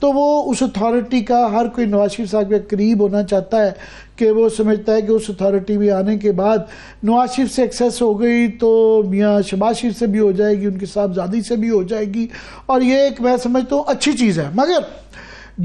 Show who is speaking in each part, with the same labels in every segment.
Speaker 1: تو وہ اس اتھارٹی کا ہر کوئی نواز شریف صاحب کے قریب ہونا چاہتا ہے کہ وہ سمجھتا ہے کہ اس اتھارٹی میں آنے کے بعد نواز شریف سے ایکسیس ہو گئی تو میاں شہباز شریف سے بھی ہو جائے گی, ان کی صاحبزادی سے بھی ہو جائے گی, اور یہ ایک میں سمجھتا ہوں اچھی چیز ہے. مگر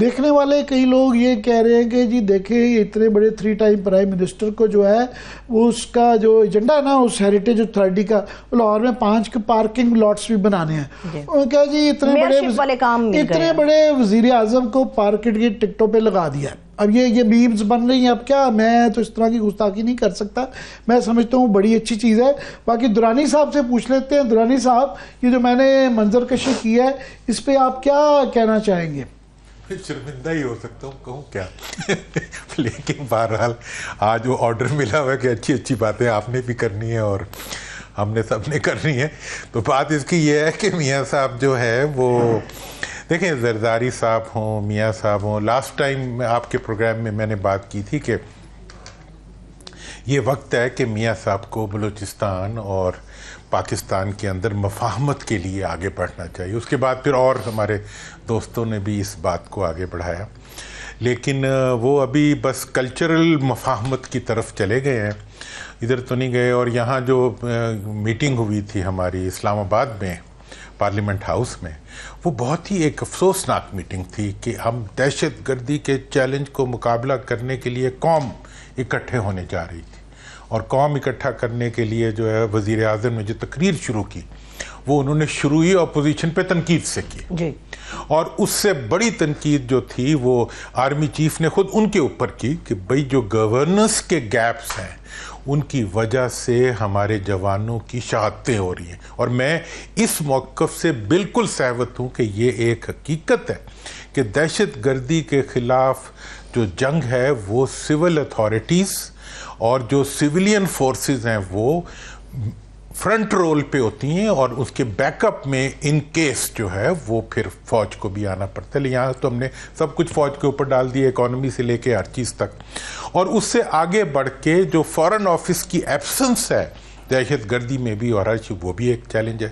Speaker 1: دیکھنے والے کئی لوگ یہ کہہ رہے ہیں کہ جی دیکھیں یہ اتنے بڑے 3 ٹائم پرائم منسٹر کو جو ہے وہ اس کا جو ایجنڈا ہے نا اس ہیریٹیج اتھارٹی کا, لاہور میں 5 پارکنگ لاٹس بھی بنانے ہیں. انہوں نے کہا جی اتنے بڑے وزیر اعظم کو پارکنگ کی ٹکٹوں پہ لگا دیا ہے. اب یہ میمز بن رہی ہیں, اب کیا میں تو اس طرح کی گستاخی نہیں کر سکتا, میں سمجھتا ہوں بڑی اچھی چیز ہے. باقی درانی صاحب سے پوچھ لیتے ہیں. درانی صاحب یہ جو میں نے منظر کشی کی ہے اس پہ آپ کیا کہنا چاہیں گے؟
Speaker 2: شرمندہ ہی ہو سکتا ہوں, کہوں کیا لیکن بہرحال آج وہ آرڈر ملا ہوا ہے کہ اچھی اچھی باتیں آپ نے بھی کرنی ہے اور ہم نے سب نے کرنی ہے. تو بات اس کی یہ ہے کہ میاں صاحب جو ہے وہ دیکھیں, زرداری صاحب ہوں, میاں صاحب ہوں, لاسٹ ٹائم آپ کے پروگرام میں میں نے بات کی تھی کہ یہ وقت ہے کہ میاں صاحب کو بلوچستان اور پاکستان کے اندر مفاہمت کے لیے آگے بڑھنا چاہیے. اس کے بعد پھر اور ہمارے دوستوں نے بھی اس بات کو آگے بڑھایا, لیکن وہ ابھی بس کلچرل مفاہمت کی طرف چلے گئے ہیں, ادھر تو نہیں گئے. اور یہاں جو میٹنگ ہوئی تھی ہماری اسلام آباد میں پارلیمنٹ ہاؤس میں, وہ بہت ہی ایک افسوسناک میٹنگ تھی کہ ہم دہشت گردی کے چیلنج کو مقابلہ کرنے کے لیے قوم اکٹھے ہونے جا رہی تھی, اور قوم اکٹھا کرنے کے لیے جو ہے وزیر اعظم نے جو تقریر شروع کی وہ انہوں نے شروعی اپوزیشن پہ تنقید سے کی جی. اور اس سے بڑی تنقید جو تھی وہ آرمی چیف نے خود ان کے اوپر کی کہ بھئی جو گورننس کے گیپس ہیں ان کی وجہ سے ہمارے جوانوں کی شہادتیں ہو رہی ہیں. اور میں اس موقف سے بالکل سہمت ہوں کہ یہ ایک حقیقت ہے کہ دہشت گردی کے خلاف جو جنگ ہے وہ سول اتھارٹیز اور جو سویلین فورسز ہیں وہ فرنٹ رول پہ ہوتی ہیں, اور اس کے بیک اپ میں ان کیس جو ہے وہ پھر فوج کو بھی آنا پڑتا ہے. یہاں تو ہم نے سب کچھ فوج کے اوپر ڈال دیا, اکانومی سے لے کے ہر چیز تک. اور اس سے آگے بڑھ کے جو فارن آفس کی ایبسنس ہے دہشت گردی میں بھی اور ہر چیز, وہ بھی ایک چیلنج ہے.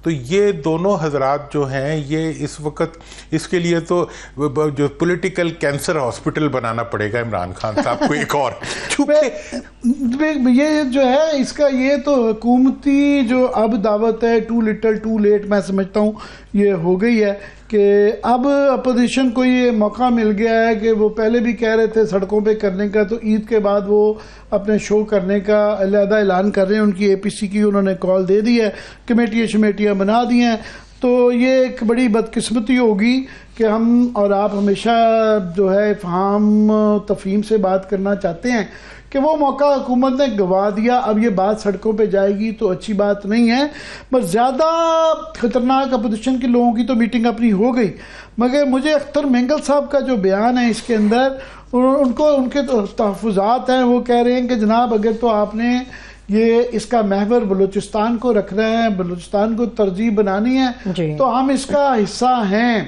Speaker 2: تو یہ دونوں حضرات جو ہیں یہ اس وقت اس کے لیے تو جو پولیٹیکل کینسر ہاسپٹل بنانا پڑے گا عمران خان صاحب کو ایک اور.
Speaker 1: یہ جو ہے اس کا یہ تو حکومتی جو اب دعوت ہے ٹو لٹل ٹو لیٹ میں سمجھتا ہوں یہ ہو گئی ہے کہ اب اپوزیشن کو یہ موقع مل گیا ہے کہ وہ پہلے بھی کہہ رہے تھے سڑکوں پہ کرنے کا, تو عید کے بعد وہ اپنے شو کرنے کا علیحدہ اعلان کر رہے ہیں. ان کی اے پی سی کی انہوں نے کال دے دی ہے, کمیٹیاں بنا دی ہیں. تو یہ ایک بڑی بدقسمتی ہوگی کہ ہم اور آپ ہمیشہ جو ہے فہام تفہیم سے بات کرنا چاہتے ہیں کہ وہ موقع حکومت نے گوا دیا. اب یہ بات سڑکوں پہ جائے گی تو اچھی بات نہیں ہے. بس زیادہ خطرناک اپوزیشن کے لوگوں کی تو میٹنگ اپنی ہو گئی, مگر مجھے اختر مینگل صاحب کا جو بیان ہے اس کے اندر ان کے تحفظات ہیں. وہ کہہ رہے ہیں کہ جناب اگر تو آپ نے یہ اس کا محور بلوچستان کو رکھنا ہے, بلوچستان کو ترجیح بنانی ہے تو ہم اس کا حصہ ہیں,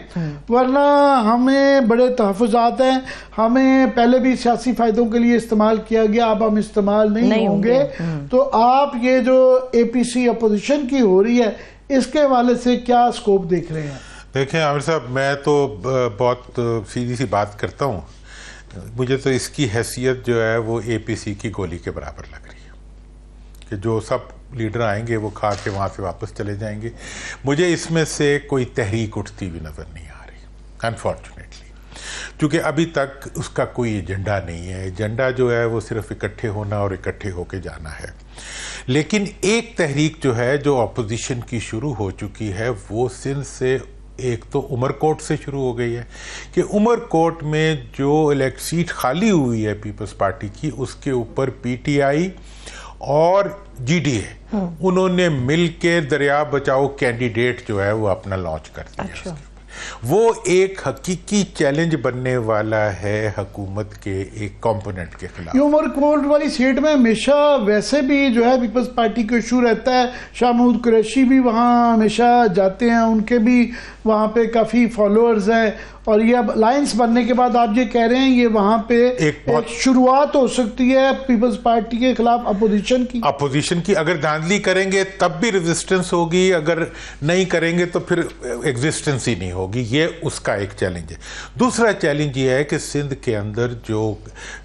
Speaker 1: ورنہ ہمیں بڑے تحفظات ہیں. ہمیں پہلے بھی سیاسی فائدوں کے لیے استعمال کیا گیا, اب ہم استعمال نہیں ہوں گے. تو آپ یہ جو اے پی سی اپوزیشن کی ہو رہی ہے اس کے حوالے سے کیا اسکوپ دیکھ رہے ہیں؟
Speaker 2: دیکھیں عامر صاحب, میں تو بہت سیدھی سی بات کرتا ہوں. مجھے تو اس کی حیثیت جو ہے وہ اے پی سی کی گولی کے برابر لگ رہی ہے کہ جو سب لیڈر آئیں گے وہ کھا کے وہاں سے واپس چلے جائیں گے. مجھے اس میں سے کوئی تحریک اٹھتی ہوئی نظر نہیں آ رہی انفارچونیٹلی, کیونکہ ابھی تک اس کا کوئی ایجنڈا نہیں ہے. ایجنڈا جو ہے وہ صرف اکٹھے ہونا اور اکٹھے ہو کے جانا ہے. لیکن ایک تحریک جو ہے جو اپوزیشن کی شروع ہو چکی ہے وہ سندھ سے, ایک تو عمر کوٹ سے شروع ہو گئی ہے کہ عمر کوٹ میں جو سیٹ خالی ہوئی ہے پیپلز پارٹی کی, اس کے اوپر پی ٹی آئی اور جی ڈی اے انہوں نے مل کے دریا بچاؤ کینڈیڈیٹ جو ہے وہ اپنا لانچ کر دیا. وہ ایک حقیقی چیلنج بننے والا ہے حکومت کے ایک کمپوننٹ کے خلاف.
Speaker 1: یہ عمر کوٹ والی سیٹ میں ہمیشہ ویسے بھی جو ہے پیپلز پارٹی کا ایشو رہتا ہے. شاہ محمود قریشی بھی وہاں ہمیشہ جاتے ہیں, ان کے بھی وہاں پہ کافی فالوورز ہیں. اور یہ اب الائنس بننے کے بعد آپ یہ کہہ رہے ہیں یہ وہاں پہ ایک شروعات ہو سکتی ہے پیپلز پارٹی کے خلاف اپوزیشن کی.
Speaker 2: اگر دھاندلی کریں گے تب بھی ریزسٹنس ہوگی, اگر نہیں کریں گے تو پھر ایگزسٹنس ہی نہیں ہوگی. ہوگی. یہ اس کا ایک چیلنج ہے. دوسرا چیلنج یہ ہے کہ سندھ کے اندر جو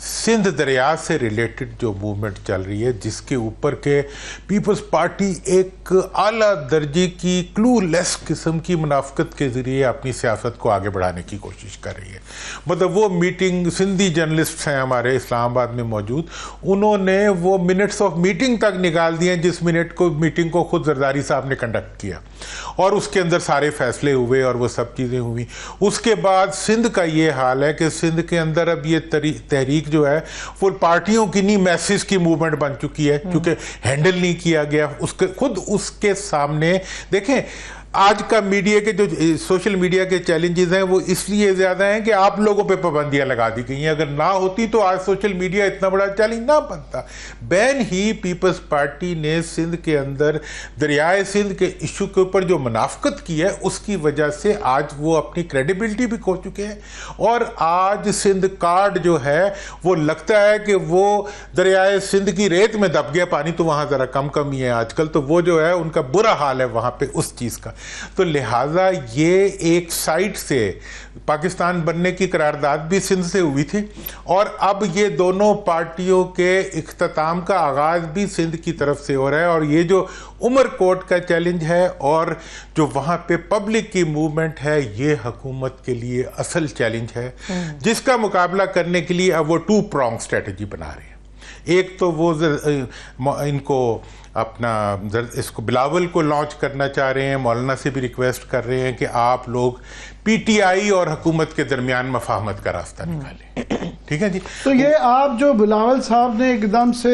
Speaker 2: سندھ دریا سے ریلیٹڈ جو موومنٹ چل رہی ہے, جس کے اوپر کہ پیپلز پارٹی ایک اعلیٰ درجے کی کلو لیس قسم کی منافقت کے ذریعے اپنی سیاست کو آگے بڑھانے کی کوشش کر رہی ہے. مطلب وہ میٹنگ, سندھی جرنلسٹ ہیں ہمارے اسلام آباد میں موجود, انہوں نے وہ منٹس آف میٹنگ تک نکال دیے جس میٹنگ کو خود زرداری صاحب نے کنڈکٹ کیا, اور اس کے اندر سارے فیصلے ہوئے اور وہ سب چیزیں ہوئی. اس کے بعد سندھ کا یہ حال ہے کہ سندھ کے اندر اب یہ تحریک جو ہے وہ پارٹیوں کی نہیں, میسز کی موومنٹ بن چکی ہے, کیونکہ ہینڈل نہیں کیا گیا. خود اس کے سامنے دیکھیں آج کا میڈیا کے جو سوشل میڈیا کے چیلنجز ہیں وہ اس لیے زیادہ ہیں کہ آپ لوگوں پہ پابندیاں لگا دی گئی ہیں. اگر نہ ہوتی تو آج سوشل میڈیا اتنا بڑا چیلنج نہ بنتا. بین ہی پیپلز پارٹی نے سندھ کے اندر دریائے سندھ کے ایشو کے اوپر جو منافقت کی ہے اس کی وجہ سے آج وہ اپنی کریڈیبلٹی بھی کھو چکے ہیں, اور آج سندھ کارڈ جو ہے وہ لگتا ہے کہ وہ دریائے سندھ کی ریت میں دب گیا. پانی تو وہاں ذرا کم ہی ہے آج کل, تو وہ جو ہے ان کا برا حال ہے وہاں پہ اس چیز کا. تو لہٰذا یہ ایک سائٹ سے پاکستان بننے کی قرارداد بھی سندھ سے ہوئی تھی, اور اب یہ دونوں پارٹیوں کے اختتام کا آغاز بھی سندھ کی طرف سے ہو رہا ہے. اور یہ جو عمر کوٹ کا چیلنج ہے اور جو وہاں پہ پبلک کی موومنٹ ہے, یہ حکومت کے لیے اصل چیلنج ہے, جس کا مقابلہ کرنے کے لیے اب وہ 2 prong اسٹریٹجی بنا رہے ہیں. ایک تو وہ ان کو اپنا اس کو بلاول کو لانچ کرنا چاہ رہے ہیں, مولانا سے بھی ریکویسٹ کر رہے ہیں کہ آپ لوگ پی ٹی آئی اور حکومت کے درمیان مفاہمت کا راستہ نکالیں. ٹھیک ہے جی.
Speaker 1: تو یہ آپ جو بلاول صاحب نے ایک دم سے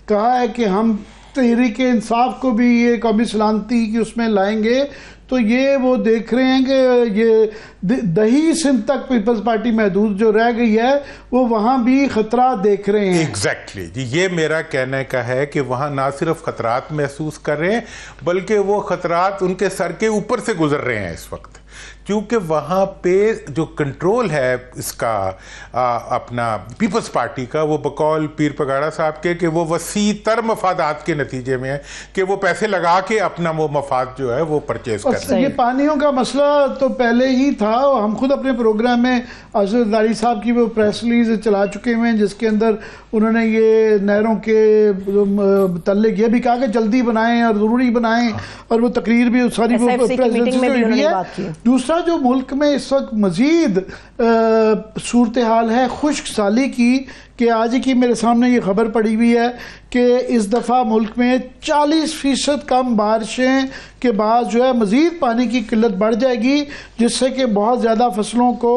Speaker 1: کہا ہے کہ ہم تحریک انصاف کو بھی یہ قومی سلامتی کی اس میں لائیں گے, تو یہ وہ دیکھ رہے ہیں کہ یہ دہی سندھ تک پیپلز پارٹی محدود جو رہ گئی ہے وہ وہاں بھی خطرات دیکھ رہے ہیں.
Speaker 2: ایگزیکٹلی جی, یہ میرا کہنے کا ہے کہ وہاں نہ صرف خطرات محسوس کر رہے ہیں بلکہ وہ خطرات ان کے سر کے اوپر سے گزر رہے ہیں اس وقت, کیونکہ وہاں پہ جو کنٹرول ہے اس کا اپنا پیپلز پارٹی کا, وہ بقول پیر پگاڑا صاحب کے کہ وہ وسیع تر مفادات کے نتیجے میں ہے کہ وہ پیسے لگا کے اپنا وہ مفاد جو ہے وہ پرچیز کر رہے ہیں.
Speaker 1: یہ پانیوں کا مسئلہ تو پہلے ہی تھا, ہم خود اپنے پروگرام میں ارشد زرداری صاحب کی وہ پریس ریلیز چلا چکے ہیں جس کے اندر انہوں نے یہ نہروں کے متعلق یہ بھی کہا کہ جلدی بنائیں اور ضروری بنائیں, اور وہ تقریر بھی ساری وہ پریزیڈنسی سے ہوئی ہے. دوسرا جو ملک میں اس وقت مزید صورتحال ہے خشک سالی کی, کہ آج کی میرے سامنے یہ خبر پڑی ہوئی ہے کہ اس دفعہ ملک میں 40% کم بارشیں کے بعد جو ہے مزید پانی کی قلت بڑھ جائے گی, جس سے کہ بہت زیادہ فصلوں کو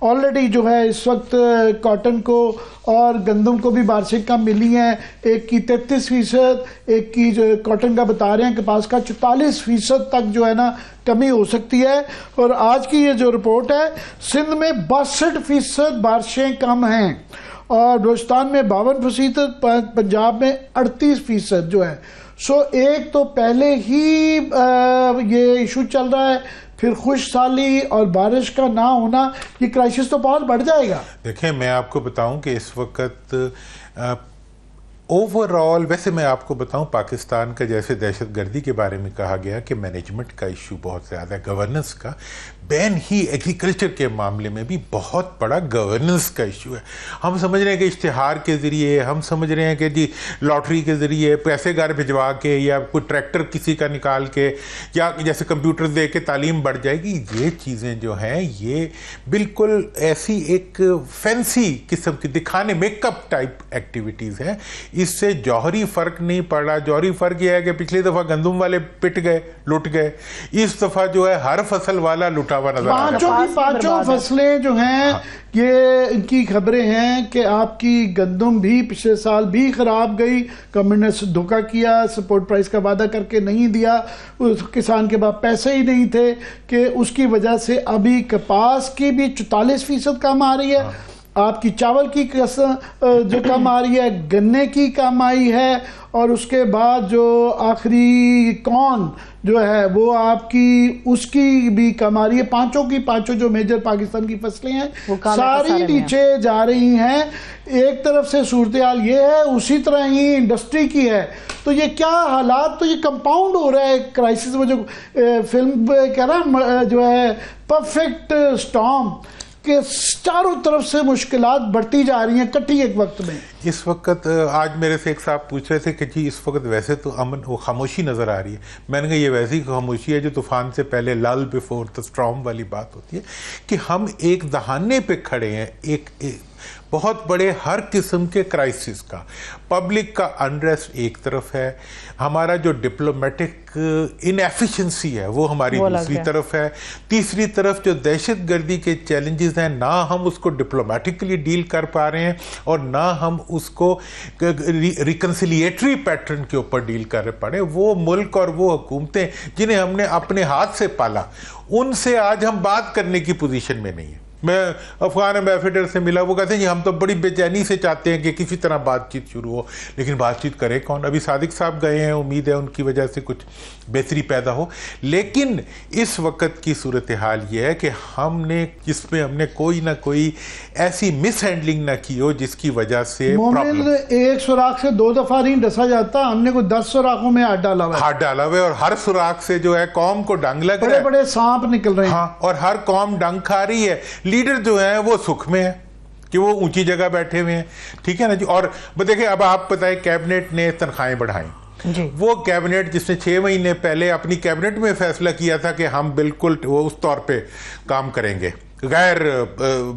Speaker 1: آلریڈی جو ہے اس وقت کاٹن کو اور گندم کو بھی بارشیں کم ملی ہیں. ایک کی 33%, ایک کی جو کاٹن کا بتا رہے ہیں کہ پاس کا 44% تک جو ہے نا کمی ہو سکتی ہے. اور آج کی یہ جو رپورٹ ہے, سندھ میں 62% بارشیں کم ہیں, اور بلوچستان میں 52%, پنجاب میں 38% جو ہے. سو ایک تو پہلے ہی یہ ایشو چل رہا ہے, پھر خشک سالی اور بارش کا نہ ہونا, یہ کرائسس تو بہت بڑھ جائے گا.
Speaker 2: دیکھیں میں آپ کو بتاؤں کہ اس وقت اوور آل, ویسے میں آپ کو بتاؤں پاکستان کا جیسے دہشت گردی کے بارے میں کہا گیا کہ مینجمنٹ کا ایشو بہت زیادہ ہے, گورننس کا, بین ہی ایگریکلچر کے معاملے میں بھی بہت بڑا گورننس کا ایشو ہے. ہم سمجھ رہے ہیں کہ اشتہار کے ذریعے, ہم سمجھ رہے ہیں کہ جی لاٹری کے ذریعے پیسے گھر بھجوا کے یا کوئی ٹریکٹر کسی کا نکال کے یا جیسے کمپیوٹر دے کے تعلیم بڑھ جائے گی. یہ چیزیں جو ہیں یہ بالکل ایسی ایک فینسی قسم کی دکھانے میک اپ ٹائپ ایکٹیویٹیز ہیں. اس سے جوہری فرق نہیں پڑ رہا. جوہری فرق یہ ہے کہ پچھلی دفعہ گندم والے پٹ گئے, لٹ گئے, اس دفعہ جو ہے ہر فصل والا لٹا ہوا نظر آ رہا ہے.
Speaker 1: پانچوں فصلیں جو ہیں یہ ان کی خبریں ہیں کہ آپ کی گندم بھی پچھلے سال بھی خراب گئی, گورنمنٹ نے دھوکہ کیا, سپورٹ پرائس کا وعدہ کر کے نہیں دیا, اس کسان کے پاس پیسے ہی نہیں تھے, کہ اس کی وجہ سے ابھی کپاس کی بھی 44% کم آ رہی ہے. آپ کی چاول کی جو کم آ رہی ہے، گنے کی کم آئی ہے، اور اس کے بعد جو آخری کارن جو ہے وہ آپ کی اس کی بھی کم آ رہی ہے. پانچوں جو میجر پاکستان کی فصلیں ہیں ساری نیچے جا رہی ہیں. ایک طرف سے صورتحال یہ ہے، اسی طرح ہی انڈسٹری کی ہے. تو یہ کیا حالات، تو یہ کمپاؤنڈ ہو رہا ہے کرائسس میں. جو فلم کہہ رہا جو ہے پرفیکٹ اسٹارم، کہ چاروں طرف سے مشکلات بڑھتی جا رہی ہیں کٹی ایک وقت میں.
Speaker 2: اس وقت آج میرے سے ایک صاحب پوچھ رہے تھے کہ جی اس وقت ویسے تو امن وہ خاموشی نظر آ رہی ہے. میں نے کہا یہ ویسی خاموشی ہے جو طوفان سے پہلے لال بیفور دا اسٹارم والی بات ہوتی ہے، کہ ہم ایک دہانے پہ کھڑے ہیں ایک بہت بڑے ہر قسم کے کرائسس کا. پبلک کا انریسٹ ایک طرف ہے، ہمارا جو ڈپلومیٹک انیفیشنسی ہے وہ ہماری دوسری طرف ہے، تیسری طرف جو دہشت گردی کے چیلنجز ہیں نہ ہم اس کو ڈپلومیٹکلی ڈیل کر پا رہے ہیں اور نہ ہم اس کو ریکنسیلیٹری پیٹرن کے اوپر ڈیل کر پا رہے ہیں. وہ ملک اور وہ حکومتیں جنہیں ہم نے اپنے ہاتھ سے پالا، ان سے آج ہم بات کرنے کی پوزیشن میں نہیں ہیں. میں افغان ایمبیسڈر سے ملا، وہ کہتے ہیں ہم تو بڑی بے چینی سے چاہتے ہیں کہ کسی طرح بات چیت شروع ہو، لیکن بات چیت کرے کون؟ ابھی صادق صاحب گئے ہیں، امید ہے ان کی وجہ سے کچھ بہتری پیدا ہو. لیکن اس وقت کی صورتحال یہ ہے کہ ہم نے کوئی نہ کوئی ایسی مس ہینڈلنگ نہ کی ہو جس کی وجہ سے
Speaker 1: مومن ایک سوراخ سے 2 دفعہ نہیں ڈسا جاتا، ہم نے کوئی 10 سوراخوں میں ہاتھ ڈالا ہوا ہے،
Speaker 2: اور ہر سوراخ سے جو ہے قوم کو ڈنگ لگ رہا ہے،
Speaker 1: بڑے بڑے سانپ نکل رہے ہیں.
Speaker 2: ہاں، اور ہر قوم ڈنگ کھا رہی ہے. لیڈر جو ہیں وہ سکھ میں ہیں کہ وہ اونچی جگہ بیٹھے ہوئے ہیں، ٹھیک ہے نا جی. اور دیکھیں اب آپ بتائیں کیبنٹ نے تنخواہیں بڑھائیں جی. وہ کیبنٹ جس نے 6 مہینے پہلے اپنی کیبنٹ میں فیصلہ کیا تھا کہ ہم بالکل وہ اس طور پہ کام کریں گے، غیر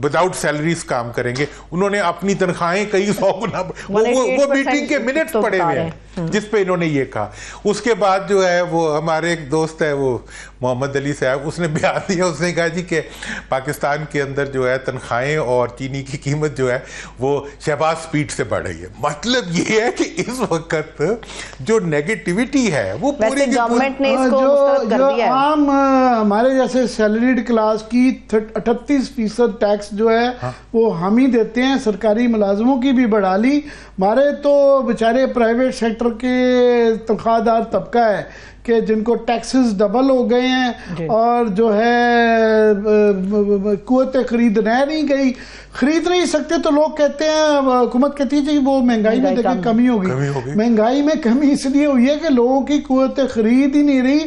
Speaker 2: وداؤٹ سیلریز کام کریں گے، انہوں نے اپنی تنخواہیں کئی 100 گنا وہ میٹنگ کے منٹس پڑے ہوئے ہیں جس پہ انہوں نے یہ کہا. اس کے بعد جو ہے وہ ہمارے ایک دوست ہے وہ محمد علی صاحب، اس نے بیان دیا، اس نے کہا جی کہ پاکستان کے اندر جو ہے تنخواہیں اور چینی کی قیمت جو ہے وہ شہباز سپیڈ سے بڑھ رہی ہے. مطلب یہ ہے کہ اس وقت جو نیگیٹیوٹی ہے وہ پوری
Speaker 3: گورنمنٹ نے اس کو مسترد کر دیا ہے.
Speaker 1: عام ہمارے جیسے سیلریڈ کلاس کی 38% ٹیکس جو ہے وہ ہم ہی دیتے ہیں، سرکاری ملازموں کی بھی بڑھا لی. ہمارے تو بیچارے پرائیویٹ سیکٹر کے تنخواہ دار طبقہ ہے کہ جن کو ٹیکسز ڈبل ہو گئے ہیں، اور جو ہے قوت خرید نہیں گئی، خرید نہیں سکتے. تو لوگ کہتے ہیں، حکومت کہتی ہے جی وہ مہنگائی میں دیکھیں کمی ہوگی. مہنگائی میں کمی اس لیے ہوئی ہے کہ لوگوں کی قوت خرید ہی نہیں رہی،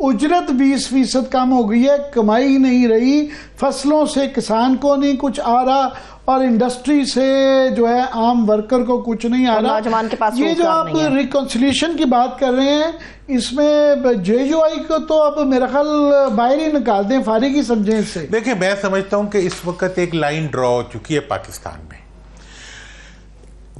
Speaker 1: اجرت 20% کم ہو گئی ہے، کمائی نہیں رہی، فصلوں سے کسان کو نہیں کچھ آ رہا، اور انڈسٹری سے جو ہے عام ورکر کو کچھ نہیں آ رہا. یہ جو آپ ریکنسیلیشن کی بات کر رہے ہیں، اس میں جے یو آئی کو تو اب میرا خیال باہر ہی نکال دیں، فارغ ہی سمجھیں اس سے.
Speaker 2: دیکھیں میں سمجھتا ہوں کہ اس وقت ایک لائن ڈرا ہو چکی ہے پاکستان میں،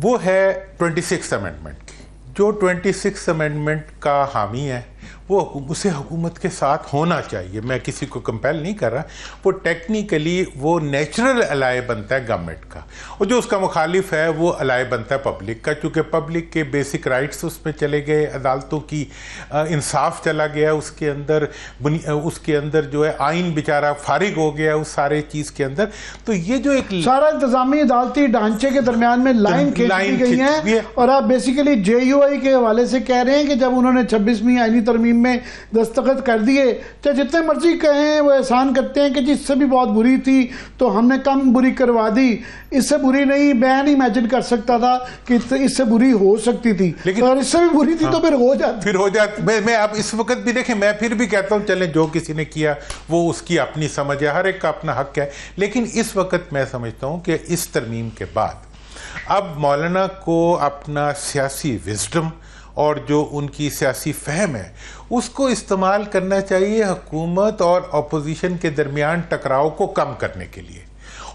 Speaker 2: وہ ہے 26 امینڈمنٹ کی. جو 26 امینڈمنٹ کا حامی ہے وہ اسے حکومت کے ساتھ ہونا چاہیے. میں کسی کو کمپیل نہیں کر رہا، وہ ٹیکنیکلی وہ نیچرل الائے بنتا ہے گورنمنٹ کا، اور جو اس کا مخالف ہے وہ الائے بنتا ہے پبلک کا، چونکہ پبلک کے بیسک رائٹس اس میں چلے گئے، عدالتوں کی انصاف چلا گیا اس کے اندر جو ہے آئین بیچارہ فارغ ہو گیا اس سارے چیز کے اندر. تو یہ جو ایک
Speaker 1: سارا انتظامی عدالتی ڈھانچے کے درمیان میں لائن کھینچ دی گئی ہے. اور آپ بیسیکلی جے یو آئی کے حوالے سے کہہ رہے ہیں کہ جب انہوں نے 26ویں آئینی ترمیم میں دستخط کر دیے، چاہے جتنے مرضی کہیں وہ احسان کرتے ہیں کہ جی اس سے بھی بہت بری تھی تو ہم نے کم بری کروا دی، اس سے بری نہیں، میں نہیں امیجن کر سکتا تھا کہ اس سے بری ہو سکتی تھی، اور اس سے بھی بری تھی تو پھر ہو جاتی.
Speaker 2: میں اب اس وقت بھی دیکھیں، میں پھر بھی کہتا ہوں چلیں جو کسی نے کیا وہ اس کی اپنی سمجھ ہے، ہر ایک کا اپنا حق ہے. لیکن اس وقت میں سمجھتا ہوں کہ اس ترمیم کے بعد اب مولانا کو اپنا سیاسی وزڈم اور جو ان کی سیاسی فہم ہے اس کو استعمال کرنا چاہیے حکومت اور اپوزیشن کے درمیان ٹکراؤ کو کم کرنے کے لیے.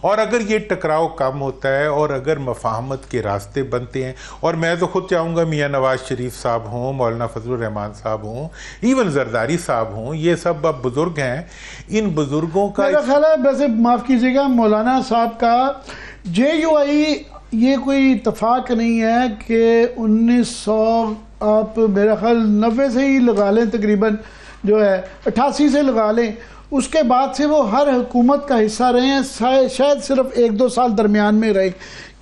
Speaker 2: اور اگر یہ ٹکراؤ کم ہوتا ہے اور اگر مفاہمت کے راستے بنتے ہیں، اور میں تو خود چاہوں گا میاں نواز شریف صاحب ہوں، مولانا فضل الرحمان صاحب ہوں، ایون زرداری صاحب ہوں، یہ سب اب بزرگ ہیں، ان بزرگوں کا
Speaker 1: میرا خیال ہے، ویسے معاف کیجیے گا، مولانا صاحب کا جے یو آئی یہ کوئی اتفاق نہیں ہے کہ 1900 آپ میرا خیال 90 سے ہی لگا لیں تقریباً جو ہے 88 سے لگا لیں، اس کے بعد سے وہ ہر حکومت کا حصہ رہے ہیں، شاید صرف 1-2 سال درمیان میں رہے.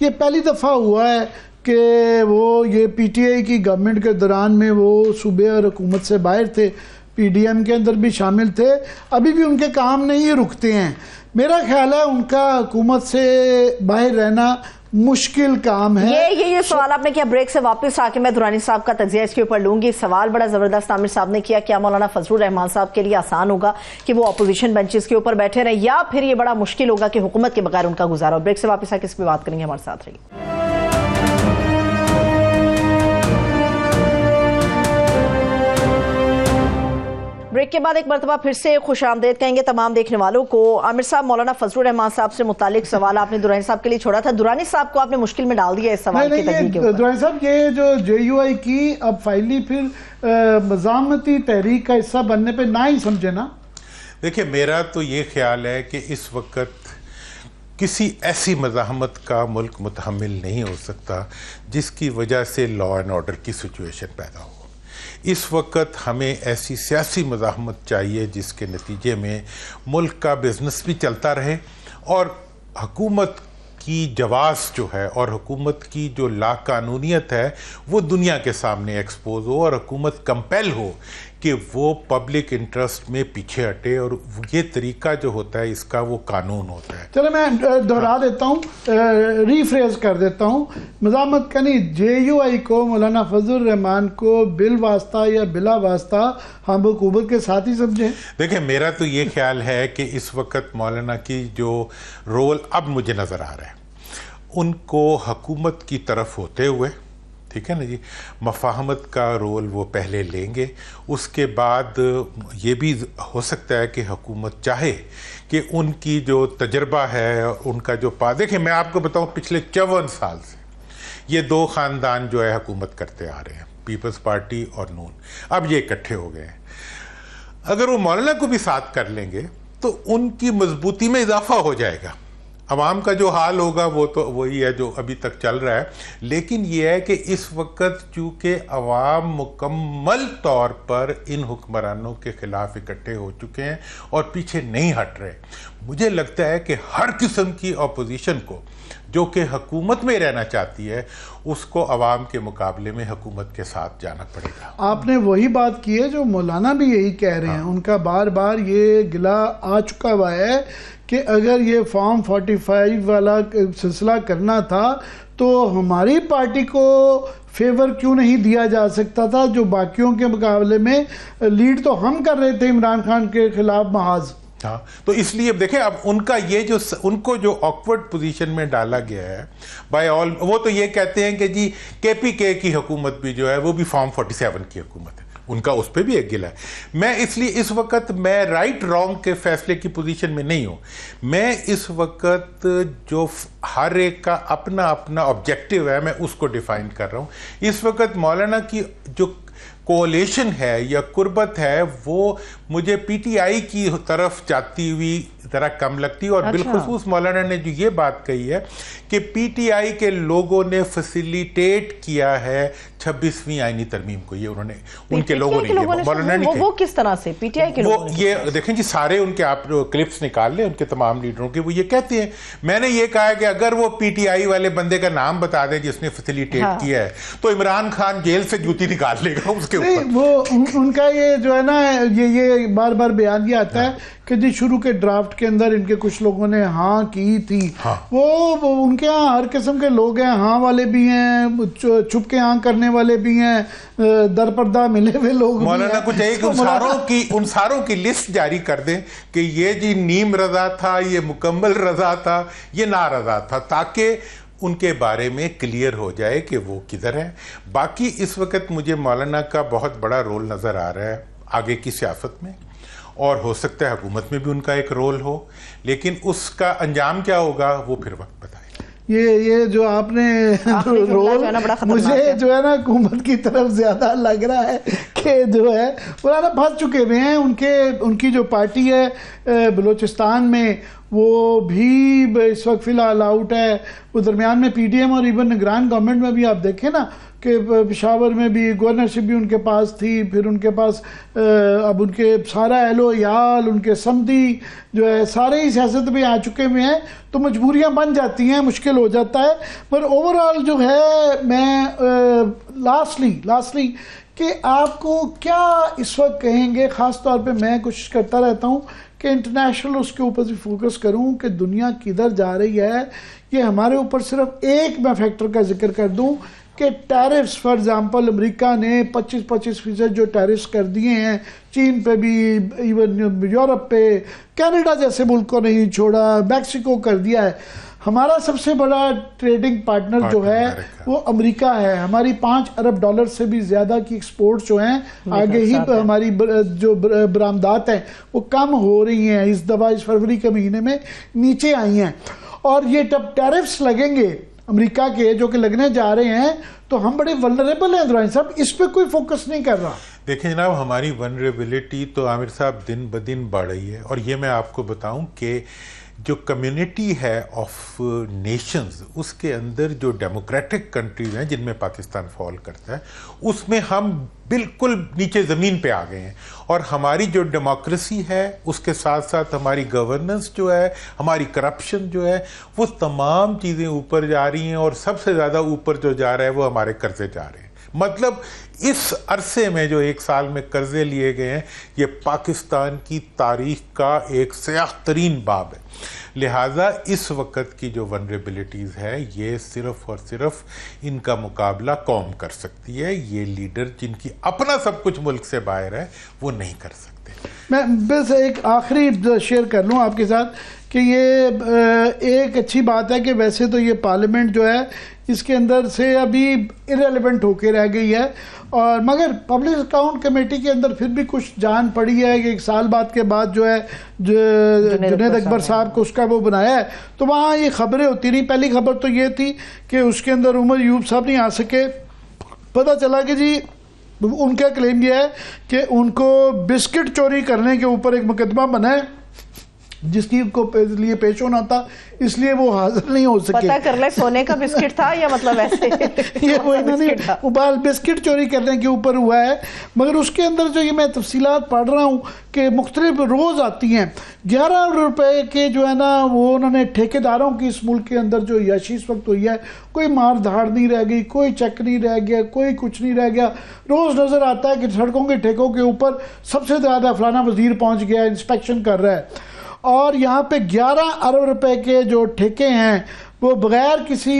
Speaker 1: یہ پہلی دفعہ ہوا ہے کہ وہ یہ پی ٹی آئی کی گورنمنٹ کے دوران میں وہ صوبے اور حکومت سے باہر تھے، پی ڈی ایم کے اندر بھی شامل تھے، ابھی بھی ان کے کام نہیں رکتے ہیں. میرا خیال ہے ان کا حکومت سے باہر رہنا مشکل کام ہے.
Speaker 3: یہ سوال آپ نے کیا بریک سے واپس آ کے میں درانی صاحب کا تجزیہ اس کے اوپر لوں گی. سوال بڑا زبردست عامر صاحب نے کیا، کیا مولانا فضل الرحمان صاحب کے لیے آسان ہوگا کہ وہ اپوزیشن بینچز کے اوپر بیٹھے رہیں، یا پھر یہ بڑا مشکل ہوگا کہ حکومت کے بغیر ان کا گزارا ہو؟ بریک سے واپس آ کے اس پہ بات کریں گے، ہمارے ساتھ رہیے. بریک کے بعد ایک مرتبہ پھر سے خوش آمدید کہیں گے تمام دیکھنے والوں کو. عامر صاحب، مولانا فضل الرحمان صاحب سے متعلق سوال آپ نے درانی صاحب کے لیے چھوڑا تھا، درانی صاحب کو آپ نے مشکل میں ڈال دیا اس سوال کی تجزیے کے اوپر.
Speaker 1: درانی صاحب، یہ جو جے یو آئی کی اب فائنلی پھر مزاحمتی تحریک کا حصہ بننے پہ نہ ہی سمجھے نا.
Speaker 2: دیکھیں، میرا تو یہ خیال ہے کہ اس وقت کسی ایسی مزاحمت کا ملک متحمل نہیں ہو سکتا جس کی وجہ سے لا اینڈ آرڈر کی سچویشن پیدا ہو. اس وقت ہمیں ایسی سیاسی مزاحمت چاہیے جس کے نتیجے میں ملک کا بزنس بھی چلتا رہے اور حکومت کی جواز جو ہے اور حکومت کی جو لا قانونیت ہے وہ دنیا کے سامنے ایکسپوز ہو، اور حکومت کمپیل ہو کہ وہ پبلک انٹرسٹ میں پیچھے ہٹے، اور یہ طریقہ جو ہوتا ہے اس کا وہ قانون ہوتا ہے.
Speaker 1: چلو میں دہرا دیتا ہوں، ری فریز کر دیتا ہوں. مزاحمت کا نہیں، جے یو آئی کو، مولانا فضل الرحمان کو بل واسطہ یا بلا واسطہ ہم حکومت کے ساتھ ہی سمجھیں.
Speaker 2: دیکھیں، میرا تو یہ خیال ہے کہ اس وقت مولانا کی جو رول اب مجھے نظر آ رہا ہے، ان کو حکومت کی طرف ہوتے ہوئے، ٹھیک ہے نا جی، مفاہمت کا رول وہ پہلے لیں گے. اس کے بعد یہ بھی ہو سکتا ہے کہ حکومت چاہے کہ ان کی جو تجربہ ہے، ان کا جو دیکھیں میں آپ کو بتاؤں، پچھلے 54 سال سے یہ 2 خاندان جو ہے حکومت کرتے آ رہے ہیں، پیپلز پارٹی اور نون. اب یہ اکٹھے ہو گئے ہیں. اگر وہ مولانا کو بھی ساتھ کر لیں گے تو ان کی مضبوطی میں اضافہ ہو جائے گا. عوام کا جو حال ہوگا وہ تو وہی ہے جو ابھی تک چل رہا ہے، لیکن یہ ہے کہ اس وقت چونکہ عوام مکمل طور پر ان حکمرانوں کے خلاف اکٹھے ہو چکے ہیں اور پیچھے نہیں ہٹ رہے، مجھے لگتا ہے کہ ہر قسم کی اپوزیشن کو جو کہ حکومت میں رہنا چاہتی ہے اس کو عوام کے مقابلے میں حکومت کے ساتھ جانا پڑے گا.
Speaker 1: آپ نے وہی بات کی ہے جو مولانا بھی یہی کہہ رہے ہیں. ان کا بار بار یہ گلہ آ چکا ہوا ہے کہ اگر یہ فارم 45 والا سلسلہ کرنا تھا تو ہماری پارٹی کو فیور کیوں نہیں دیا جا سکتا تھا، جو باقیوں کے مقابلے میں لیڈ تو ہم کر رہے تھے عمران خان کے خلاف محاذ.
Speaker 2: ہاں، تو اس لیے دیکھیں اب ان کا یہ جو ان کو جو آکورڈ پوزیشن میں ڈالا گیا ہے بائی آل، وہ تو یہ کہتے ہیں کہ جی کے پی کے کی حکومت بھی جو ہے وہ بھی فارم 47 کی حکومت ہے، ان کا اس پہ بھی ایک گلہ ہے. میں اس لیے اس وقت میں رائٹ رانگ کے فیصلے کی پوزیشن میں نہیں ہوں. میں اس وقت جو ہر ایک کا اپنا اپنا آبجیکٹیو ہے میں اس کو ڈیفائن کر رہا ہوں. اس وقت مولانا کی جو کولیشن ہے یا قربت ہے وہ مجھے پی ٹی آئی کی طرف جاتی ہوئی ذرا کم لگتی، اور بالخصوص مولانا نے جو یہ بات کہی ہے کہ پی ٹی آئی کے لوگوں نے فیسیلیٹیٹ کیا ہے 26ویں آئینی ترمیم کو. یہ انہوں نے ان کے لوگوں نے مولانا نے
Speaker 3: وہ کس طرح سے پی ٹی آئی کے لوگوں نے،
Speaker 2: یہ دیکھیں جی سارے ان کے آپ کلپس نکال لیں ان کے تمام لیڈروں کے، وہ یہ کہتے ہیں میں نے یہ کہا کہ اگر وہ پی ٹی آئی والے بندے کا نام بتا دیں جس نے فیسیلیٹیٹ کیا ہے تو عمران خان جیل سے جوتی نکال لے گا اس کے اوپر.
Speaker 1: وہ ان کا یہ جو ہے نا یہ بار بار بیان یہ آتا ہے کہ جی شروع کے ڈرافٹ کے اندر ان کے کچھ لوگوں نے ہاں کی تھی. وہ ان کے ہاں ہر قسم کے لوگ ہیں، ہاں والے بھی ہیں، چھپ کے ہاں کرنے والے بھی ہیں، در پردہ ملے ہوئے لوگ.
Speaker 2: مولانا کو چاہیے کہ ان ساروں کی لسٹ جاری کر دیں کہ یہ جی نیم رضا تھا، یہ مکمل رضا تھا، یہ نارضا تھا، تاکہ ان کے بارے میں کلیئر ہو جائے کہ وہ کدھر ہیں. باقی اس وقت مجھے مولانا کا بہت بڑا رول نظر آ رہا ہے آگے کی سیاست میں، اور ہو سکتا ہے حکومت میں بھی ان کا ایک رول ہو، لیکن اس کا انجام کیا ہوگا وہ پھر وقت بتائے.
Speaker 1: یہ جو آپ نے رول مجھے جو ہے نا حکومت کی طرف زیادہ لگ رہا ہے کہ جو ہے مولانا پھنس چکے ہوئے ہیں. ان کی جو پارٹی ہے بلوچستان میں وہ بھی اس وقت فی الحال آؤٹ ہے. وہ درمیان میں پی ڈی ایم اور ایون نگران گورنمنٹ میں بھی آپ دیکھیں نا کہ پشاور میں بھی گورنرشپ بھی ان کے پاس تھی، پھر ان کے پاس اب ان کے سارا اہل و عیال، ان کے سمدھی جو ہے سارے ہی سیاست میں آ چکے ہوئے ہیں، تو مجبوریاں بن جاتی ہیں، مشکل ہو جاتا ہے. مگر اوورآل جو ہے میں لاسٹلی کہ آپ کو کیا اس وقت کہیں گے، خاص طور پہ میں کوشش کرتا رہتا ہوں کہ انٹرنیشنل اس کے اوپر بھی فوکس کروں کہ دنیا کدھر جا رہی ہے. یہ ہمارے اوپر صرف ایک میں فیکٹر کا ذکر کر دوں کہ ٹیرفز فار ایگزامپل امریکہ نے 25% جو ٹیرفز کر دیے ہیں چین پہ بھی، ایون یورپ پہ، کینیڈا جیسے ملک کو نہیں چھوڑا، میکسیکو کر دیا ہے. ہمارا سب سے بڑا ٹریڈنگ پارٹنر جو ہے وہ امریکہ ہے. ہماری $5 ارب سے بھی زیادہ کی ایکسپورٹس جو ہیں آگے ہی ہماری جو برآمدات ہیں وہ کم ہو رہی ہیں. اس دفعہ اس فروری کے مہینے میں نیچے آئی ہیں، اور یہ جب ٹیرفز لگیں گے امریکہ کے جو کہ لگنے جا رہے ہیں تو ہم بڑے ولنریبل ہیں. دورانی صاحب اس پہ کوئی فوکس نہیں کر رہا.
Speaker 2: دیکھیں جناب، ہماری ولنریبلٹی تو عامر صاحب دن بدن بڑھ رہی ہے، اور یہ میں آپ کو بتاؤں کہ جو کمیونٹی ہے آف نیشنز، اس کے اندر جو ڈیموکریٹک کنٹریز ہیں جن میں پاکستان فال کرتا ہے، اس میں ہم بالکل نیچے زمین پہ آ گئے ہیں. اور ہماری جو ڈیموکریسی ہے اس کے ساتھ ساتھ ہماری گورننس جو ہے، ہماری کرپشن جو ہے، وہ تمام چیزیں اوپر جا رہی ہیں، اور سب سے زیادہ اوپر جو جا رہا ہے وہ ہمارے قرضے جا رہے ہیں. مطلب اس عرصے میں جو 1 سال میں قرضے لیے گئے ہیں، یہ پاکستان کی تاریخ کا ایک سیاہ ترین باب ہے. لہٰذا اس وقت کی جو ونریبلٹیز ہے یہ صرف اور صرف ان کا مقابلہ قوم کر سکتی ہے. یہ لیڈر جن کی اپنا سب کچھ ملک سے باہر ہے وہ نہیں کر سکتے.
Speaker 1: میں بس ایک آخری شیئر کر لوں آپ کے ساتھ کہ یہ ایک اچھی بات ہے کہ ویسے تو یہ پارلیمنٹ جو ہے اس کے اندر سے ابھی ارریلیونٹ ہو کے رہ گئی ہے، اور مگر پبلک اکاؤنٹ کمیٹی کے اندر پھر بھی کچھ جان پڑی ہے کہ 1 سال بعد کے بعد جو ہے جنید اکبر صاحب کو اس کا وہ بنایا ہے، تو وہاں یہ خبریں ہوتی رہی. پہلی خبر تو یہ تھی کہ اس کے اندر عمر ایوب صاحب نہیں آ سکے. پتہ چلا کہ جی ان کا کلیم یہ ہے کہ ان کو بسکٹ چوری کرنے کے اوپر ایک مقدمہ بنا ہے جس کی کو لیے پیش ہونا تھا، اس لیے وہ حاضر نہیں ہو سکے.
Speaker 3: پتہ کر لے سونے کا بسکٹ تھا یا مطلب ایسے
Speaker 1: یہ وہ انہوں نے موبائل بسکٹ چوری کرنے کے اوپر ہوا ہے. مگر اس کے اندر جو یہ میں تفصیلات پڑھ رہا ہوں کہ مختلف روز آتی ہیں. 11 روپے کے جو ہے نا وہ انہوں نے ٹھیکیداروں کی اس ملک کے اندر جو عیاشی اس وقت ہوئی ہے، کوئی مار دھاڑ نہیں رہ گئی، کوئی چیک نہیں رہ گیا، کوئی کچھ نہیں رہ گیا. روز نظر آتا ہے کہ سڑکوں کے ٹھیکوں کے اوپر سب سے زیادہ فلانا وزیر پہنچ گیا، انسپیکشن کر رہا ہے. اور یہاں پہ 11 ارب روپے کے جو ٹھیکے ہیں وہ بغیر کسی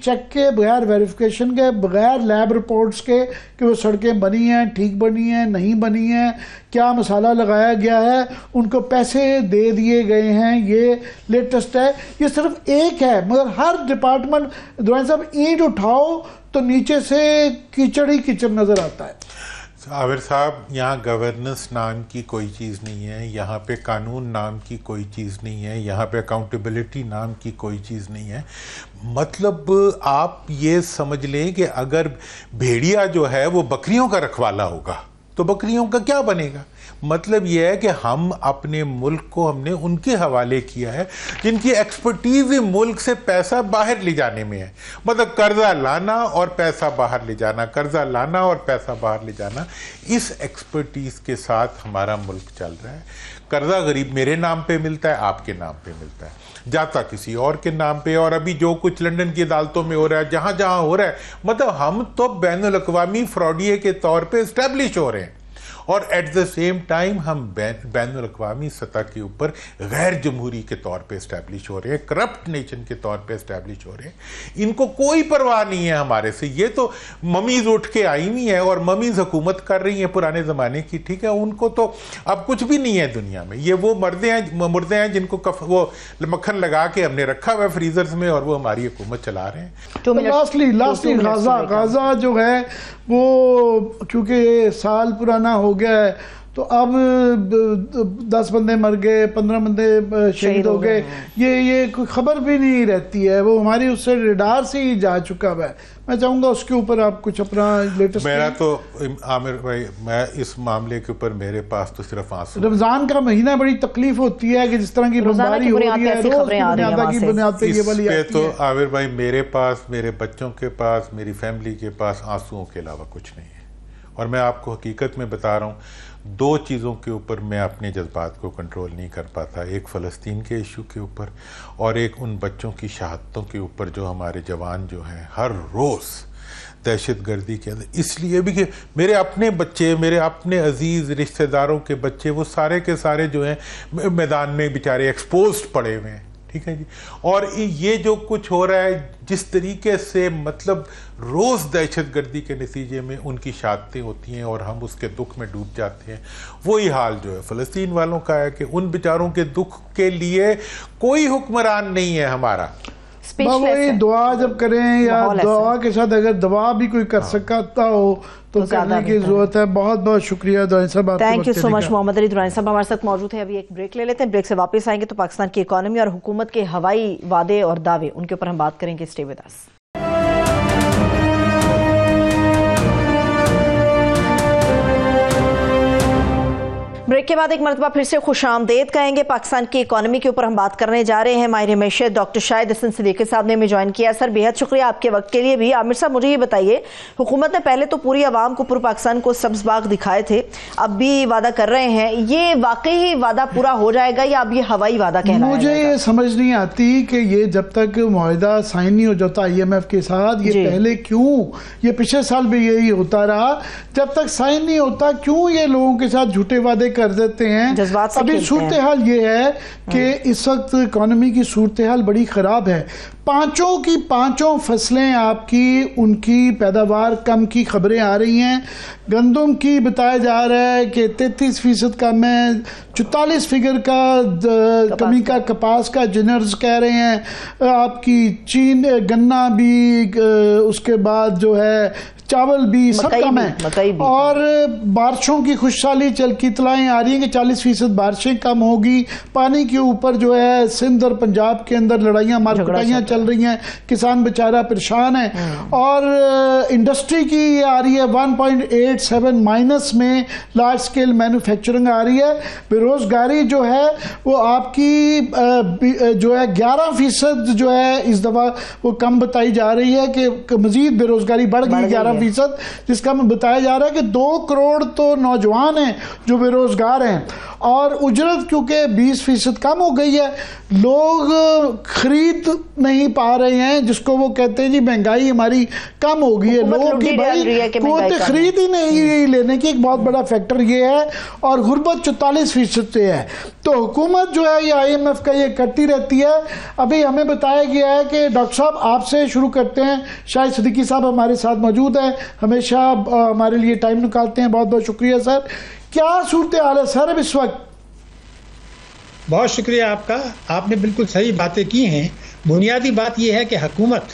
Speaker 1: چیک کے، بغیر ویریفیکیشن کے، بغیر لیب رپورٹس کے کہ وہ سڑکیں بنی ہیں، ٹھیک بنی ہیں، نہیں بنی ہیں، کیا مسالہ لگایا گیا ہے، ان کو پیسے دے دیے گئے ہیں. یہ لیٹسٹ ہے. یہ صرف ایک ہے، مگر ہر ڈپارٹمنٹ دورانی صاحب اینٹ اٹھاؤ تو نیچے سے کیچڑ ہی کیچڑ نظر آتا ہے.
Speaker 2: عامر صاحب، یہاں گورننس نام کی کوئی چیز نہیں ہے، یہاں پہ قانون نام کی کوئی چیز نہیں ہے، یہاں پہ اکاؤنٹیبلٹی نام کی کوئی چیز نہیں ہے. مطلب آپ یہ سمجھ لیں کہ اگر بھیڑیا جو ہے وہ بکریوں کا رکھوالا ہوگا تو بکریوں کا کیا بنے گا. مطلب یہ ہے کہ ہم اپنے ملک کو ہم نے ان کے حوالے کیا ہے جن کی ایکسپرٹیز ملک سے پیسہ باہر لے جانے میں ہے. مطلب قرضہ لانا اور پیسہ باہر لے جانا، قرضہ لانا اور پیسہ باہر لے جانا، اس ایکسپرٹیز کے ساتھ ہمارا ملک چل رہا ہے. قرضہ غریب میرے نام پہ ملتا ہے، آپ کے نام پہ ملتا ہے، جاتا کسی اور کے نام پہ. اور ابھی جو کچھ لنڈن کی عدالتوں میں ہو رہا ہے، جہاں جہاں ہو رہا ہے، مطلب ہم تو بین الاقوامی فراڈیے کے طور پہ اسٹیبلش ہو رہے ہیں، اور ایٹ دا سیم ٹائم ہم بین الاقوامی سطح کے اوپر غیر جمہوری کے طور پہ اسٹیبلش ہو رہے ہیں، کرپٹ نیشن کے طور پہ اسٹیبلش ہو رہے ہیں. ان کو کوئی پرواہ نہیں ہے ہمارے سے. یہ تو ممیز اٹھ کے آئی ہوئی ہیں اور ممیز حکومت کر رہی ہیں پرانے زمانے کی، ٹھیک ہے. ان کو تو اب کچھ بھی نہیں ہے دنیا میں. یہ وہ مردے ہیں جن کو وہ مکھن لگا کے ہم نے رکھا ہوا ہے فریزرز میں، اور وہ ہماری حکومت چلا رہے ہیں.
Speaker 1: لاسٹلی غازہ جو ہے وہ کیونکہ سال پرانا ہو گیا ہے تو اب 10 بندے مر گئے، 15 بندے شہید ہو گئے، یہ کوئی خبر بھی نہیں رہتی ہے، وہ ہماری اس سے ریڈار سے ہی جا چکا ہوا ہے. میں چاہوں گا اس کے اوپر آپ کچھ اپنا لیٹسٹ.
Speaker 2: میرا تو عامر بھائی، میں اس معاملے کے اوپر میرے پاس تو صرف آنسو.
Speaker 1: رمضان کا مہینہ بڑی تکلیف ہوتی ہے کہ جس طرح کی بمباری ہو رہی ہے، روز کی بنیاد پہ یہ والی آتی ہے.
Speaker 2: تو عامر بھائی میرے پاس، میرے بچوں کے پاس، میری فیملی کے پاس آنسوؤں کے علاوہ کچھ نہیں ہے. اور میں آپ کو حقیقت میں بتا رہا ہوں، 2 چیزوں کے اوپر میں اپنے جذبات کو کنٹرول نہیں کر پاتا. ایک فلسطین کے ایشو کے اوپر، اور ایک ان بچوں کی شہادتوں کے اوپر جو ہمارے جوان جو ہیں ہر روز دہشت گردی کے اندر. اس لیے بھی کہ میرے اپنے بچے، میرے اپنے عزیز رشتہ داروں کے بچے، وہ سارے کے سارے جو ہیں میدان میں بیچارے ایکسپوزڈ پڑے ہوئے ہیں. ٹھیک ہے جی. اور یہ جو کچھ ہو رہا ہے، جس طریقے سے مطلب روز دہشت گردی کے نتیجے میں ان کی شہادتیں ہوتی ہیں اور ہم اس کے دکھ میں ڈوب جاتے ہیں، وہی حال جو ہے فلسطین والوں کا ہے کہ ان بیچاروں کے دکھ کے لیے کوئی حکمران نہیں ہے ہمارا.
Speaker 1: وہی دعا جب کریں، یا دعا کے ساتھ اگر دعا بھی کوئی کر سکتا ہو تو کرنے کی ضرورت ہے. بہت بہت شکریہ درانی صاحب.
Speaker 3: تھینک یو سو مچ محمد علی درانی صاحب ہمارے ساتھ موجود ہیں. ابھی ایک بریک لے لیتے ہیں، بریک سے واپس آئیں گے تو پاکستان کی اکانومی اور حکومت کے ہوائی وعدے اور دعوے، ان کے اوپر ہم بات کریں گے. Stay with us. بریک کے بعد ایک مرتبہ پھر سے خوش آمدید کہیں گے. پاکستان کی اکانومی کے اوپر ہم بات کرنے جا رہے ہیں. ماہر معیشت ڈاکٹر شاہد حسن صدیقی صاحب نے ہمیں جوائن کیا. سر بے حد شکریہ آپ کے وقت کے لیے بھی. عامر صاحب مجھے یہ بتائیے، حکومت نے پہلے تو پوری عوام کو، پورے پاکستان کو سبز باغ دکھائے تھے، اب بھی وعدہ کر رہے ہیں، یہ واقعی وعدہ پورا ہو جائے گا یا اب یہ ہوائی وعدہ کہنا ہے؟
Speaker 1: مجھے یہ سمجھ نہیں آتی کہ یہ جب تک معاہدہ سائن نہیں ہو جاتا IMF کے ساتھ، یہ پہلے کیوں، یہ پچھلے سال بھی یہی ہوتا رہا، جب تک سائن نہیں ہوتا کیوں یہ لوگوں کے ساتھ جھوٹے وعدے کر دیتے ہیں. ابھی صورتحال یہ ہے کہ اس وقت اکانومی کی صورتحال بڑی خراب ہے. 5 کی 5 فصلیں آپ کی، ان کی پیداوار کم کی خبریں آ رہی ہیں. گندم کی بتایا جا رہا ہے کہ 33% کم ہے، 44 فگر کا کمی کا کپاس کا جنرز کہہ رہے ہیں. آپ کی چین گنا بھی، اس کے بعد جو ہے چاول بھی سب کم ہے. اور بارشوں کی خوشحالی کی اطلاعیں آ رہی ہیں کہ 40% بارشیں کم ہوگی. پانی کے اوپر جو ہے سندھ اور پنجاب کے اندر لڑائیاں مارکٹائیاں چل رہی ہیں، کسان بیچارہ پریشان ہے. اور انڈسٹری کی آ رہی ہے 1.87 مائنس میں، لارج سکیل مینوفیکچرنگ آ رہی ہے. بے روزگاری جو ہے وہ آپ کی جو ہے 11% جو ہے اس دفعہ وہ کم بتائی جا رہی ہے کہ مزید بے روزگاری بڑھ گئی 11%، جس کا ہمیں بتایا جا رہا ہے کہ 2 کروڑ تو نوجوان ہیں جو بے روزگار ہیں. اور اجرت کیونکہ 20% کم ہو گئی ہے، لوگ خرید نہیں پا رہے ہیں، جس کو وہ کہتے ہیں جی مہنگائی ہماری کم ہو گئی ہے. لوگوں کی بھائی قوت خرید ہی نہیں لینے کی ایک بہت بڑا فیکٹر یہ ہے. اور غربت 44% سے ہے. تو حکومت جو ہے یہ IMF کا یہ کرتی رہتی ہے. ابھی ہمیں بتایا گیا ہے کہ ڈاکٹر صاحب آپ سے شروع کرتے ہیں. شاہد صدیقی صاحب ہمارے ساتھ موجود ہیں، ہمیشہ ہمارے لیے ٹائم نکالتے ہیں. بہت بہت شکریہ سر. کیا صورتحال ہے سر اب اس وقت؟
Speaker 4: بہت شکریہ آپ کا، آپ نے بالکل صحیح باتیں کی ہیں. بنیادی بات یہ ہے کہ حکومت،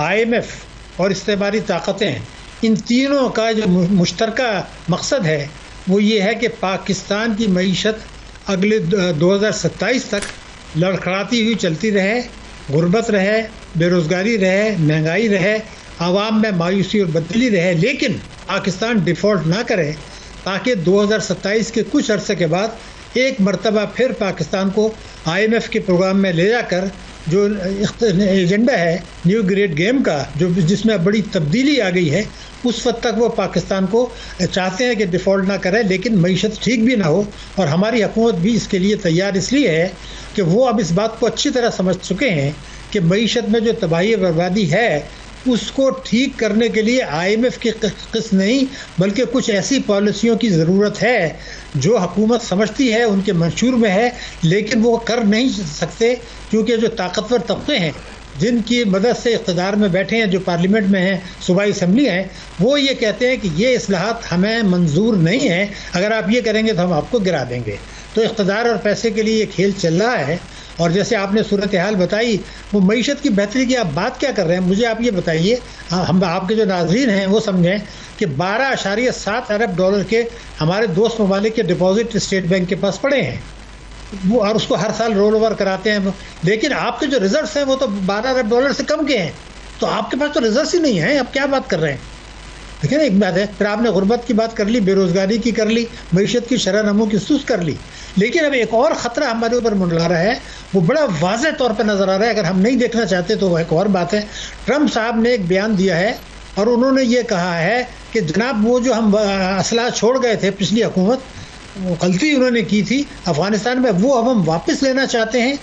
Speaker 4: IMF اور استعماری طاقتیں، ان تینوں کا جو مشترکہ مقصد ہے وہ یہ ہے کہ پاکستان کی معیشت اگلے 2027 تک لڑکھڑاتی ہوئی چلتی رہے، غربت رہے، بے روزگاری رہے، مہنگائی رہے، عوام میں مایوسی اور بدلی رہے، لیکن پاکستان ڈیفالٹ نہ کرے، تاکہ 2027 کے کچھ عرصے کے بعد ایک مرتبہ پھر پاکستان کو IMF کے پروگرام میں لے جا کر جو ایجنڈا ہے نیو گریٹ گیم کا، جس میں بڑی تبدیلی آ گئی ہے، اس وقت تک وہ پاکستان کو چاہتے ہیں کہ ڈیفالٹ نہ کرے، لیکن معیشت ٹھیک بھی نہ ہو. اور ہماری حکومت بھی اس کے لیے تیار اس لیے ہے کہ وہ اب اس بات کو اچھی طرح سمجھ چکے ہیں کہ معیشت میں جو تباہی بربادی ہے اس کو ٹھیک کرنے کے لیے IMF کی قسط نہیں بلکہ کچھ ایسی پالیسیوں کی ضرورت ہے جو حکومت سمجھتی ہے ان کے منشور میں ہے، لیکن وہ کر نہیں سکتے کیونکہ جو طاقتور طبقے ہیں جن کی مدد سے اقتدار میں بیٹھے ہیں، جو پارلیمنٹ میں ہیں، صوبائی اسمبلی ہیں، وہ یہ کہتے ہیں کہ یہ اصلاحات ہمیں منظور نہیں ہیں، اگر آپ یہ کریں گے تو ہم آپ کو گرا دیں گے. تو اقتدار اور پیسے کے لیے یہ کھیل چل رہا ہے. اور جیسے آپ نے صورتحال بتائی، وہ معیشت کی بہتری کی آپ بات کیا کر رہے ہیں؟ مجھے آپ یہ بتائیے، ہم آپ کے جو ناظرین ہیں وہ سمجھیں کہ 12.7 ارب ڈالر کے ہمارے دوست ممالک کے ڈپازٹ اسٹیٹ بینک کے پاس پڑے ہیں وہ، اور اس کو ہر سال رول اوور کراتے ہیں، لیکن آپ کے جو ریزروز ہیں وہ تو 12 ارب ڈالر سے کم کے ہیں، تو آپ کے پاس تو ریزروز ہی نہیں ہیں، آپ کیا بات کر رہے ہیں؟ دیکھیں نا ایک بات ہے، پھر آپ نے غربت کی بات کر لی، بے روزگاری کی کر لی، معیشت کی شرح نمو کی سست کر لی، لیکن اب ایک اور خطرہ ہمارے اوپر منڈلا رہا ہے، وہ بڑا واضح طور پہ نظر آ رہا ہے، اگر ہم نہیں دیکھنا چاہتے تو وہ ایک اور بات ہے۔ ٹرمپ صاحب نے ایک بیان دیا ہے اور انہوں نے یہ کہا ہے کہ جناب وہ جو ہم اسلحہ چھوڑ گئے تھے پچھلی حکومت، وہ غلطی انہوں نے کی تھی افغانستان میں، وہ اب ہم واپس لینا چاہتے ہیں،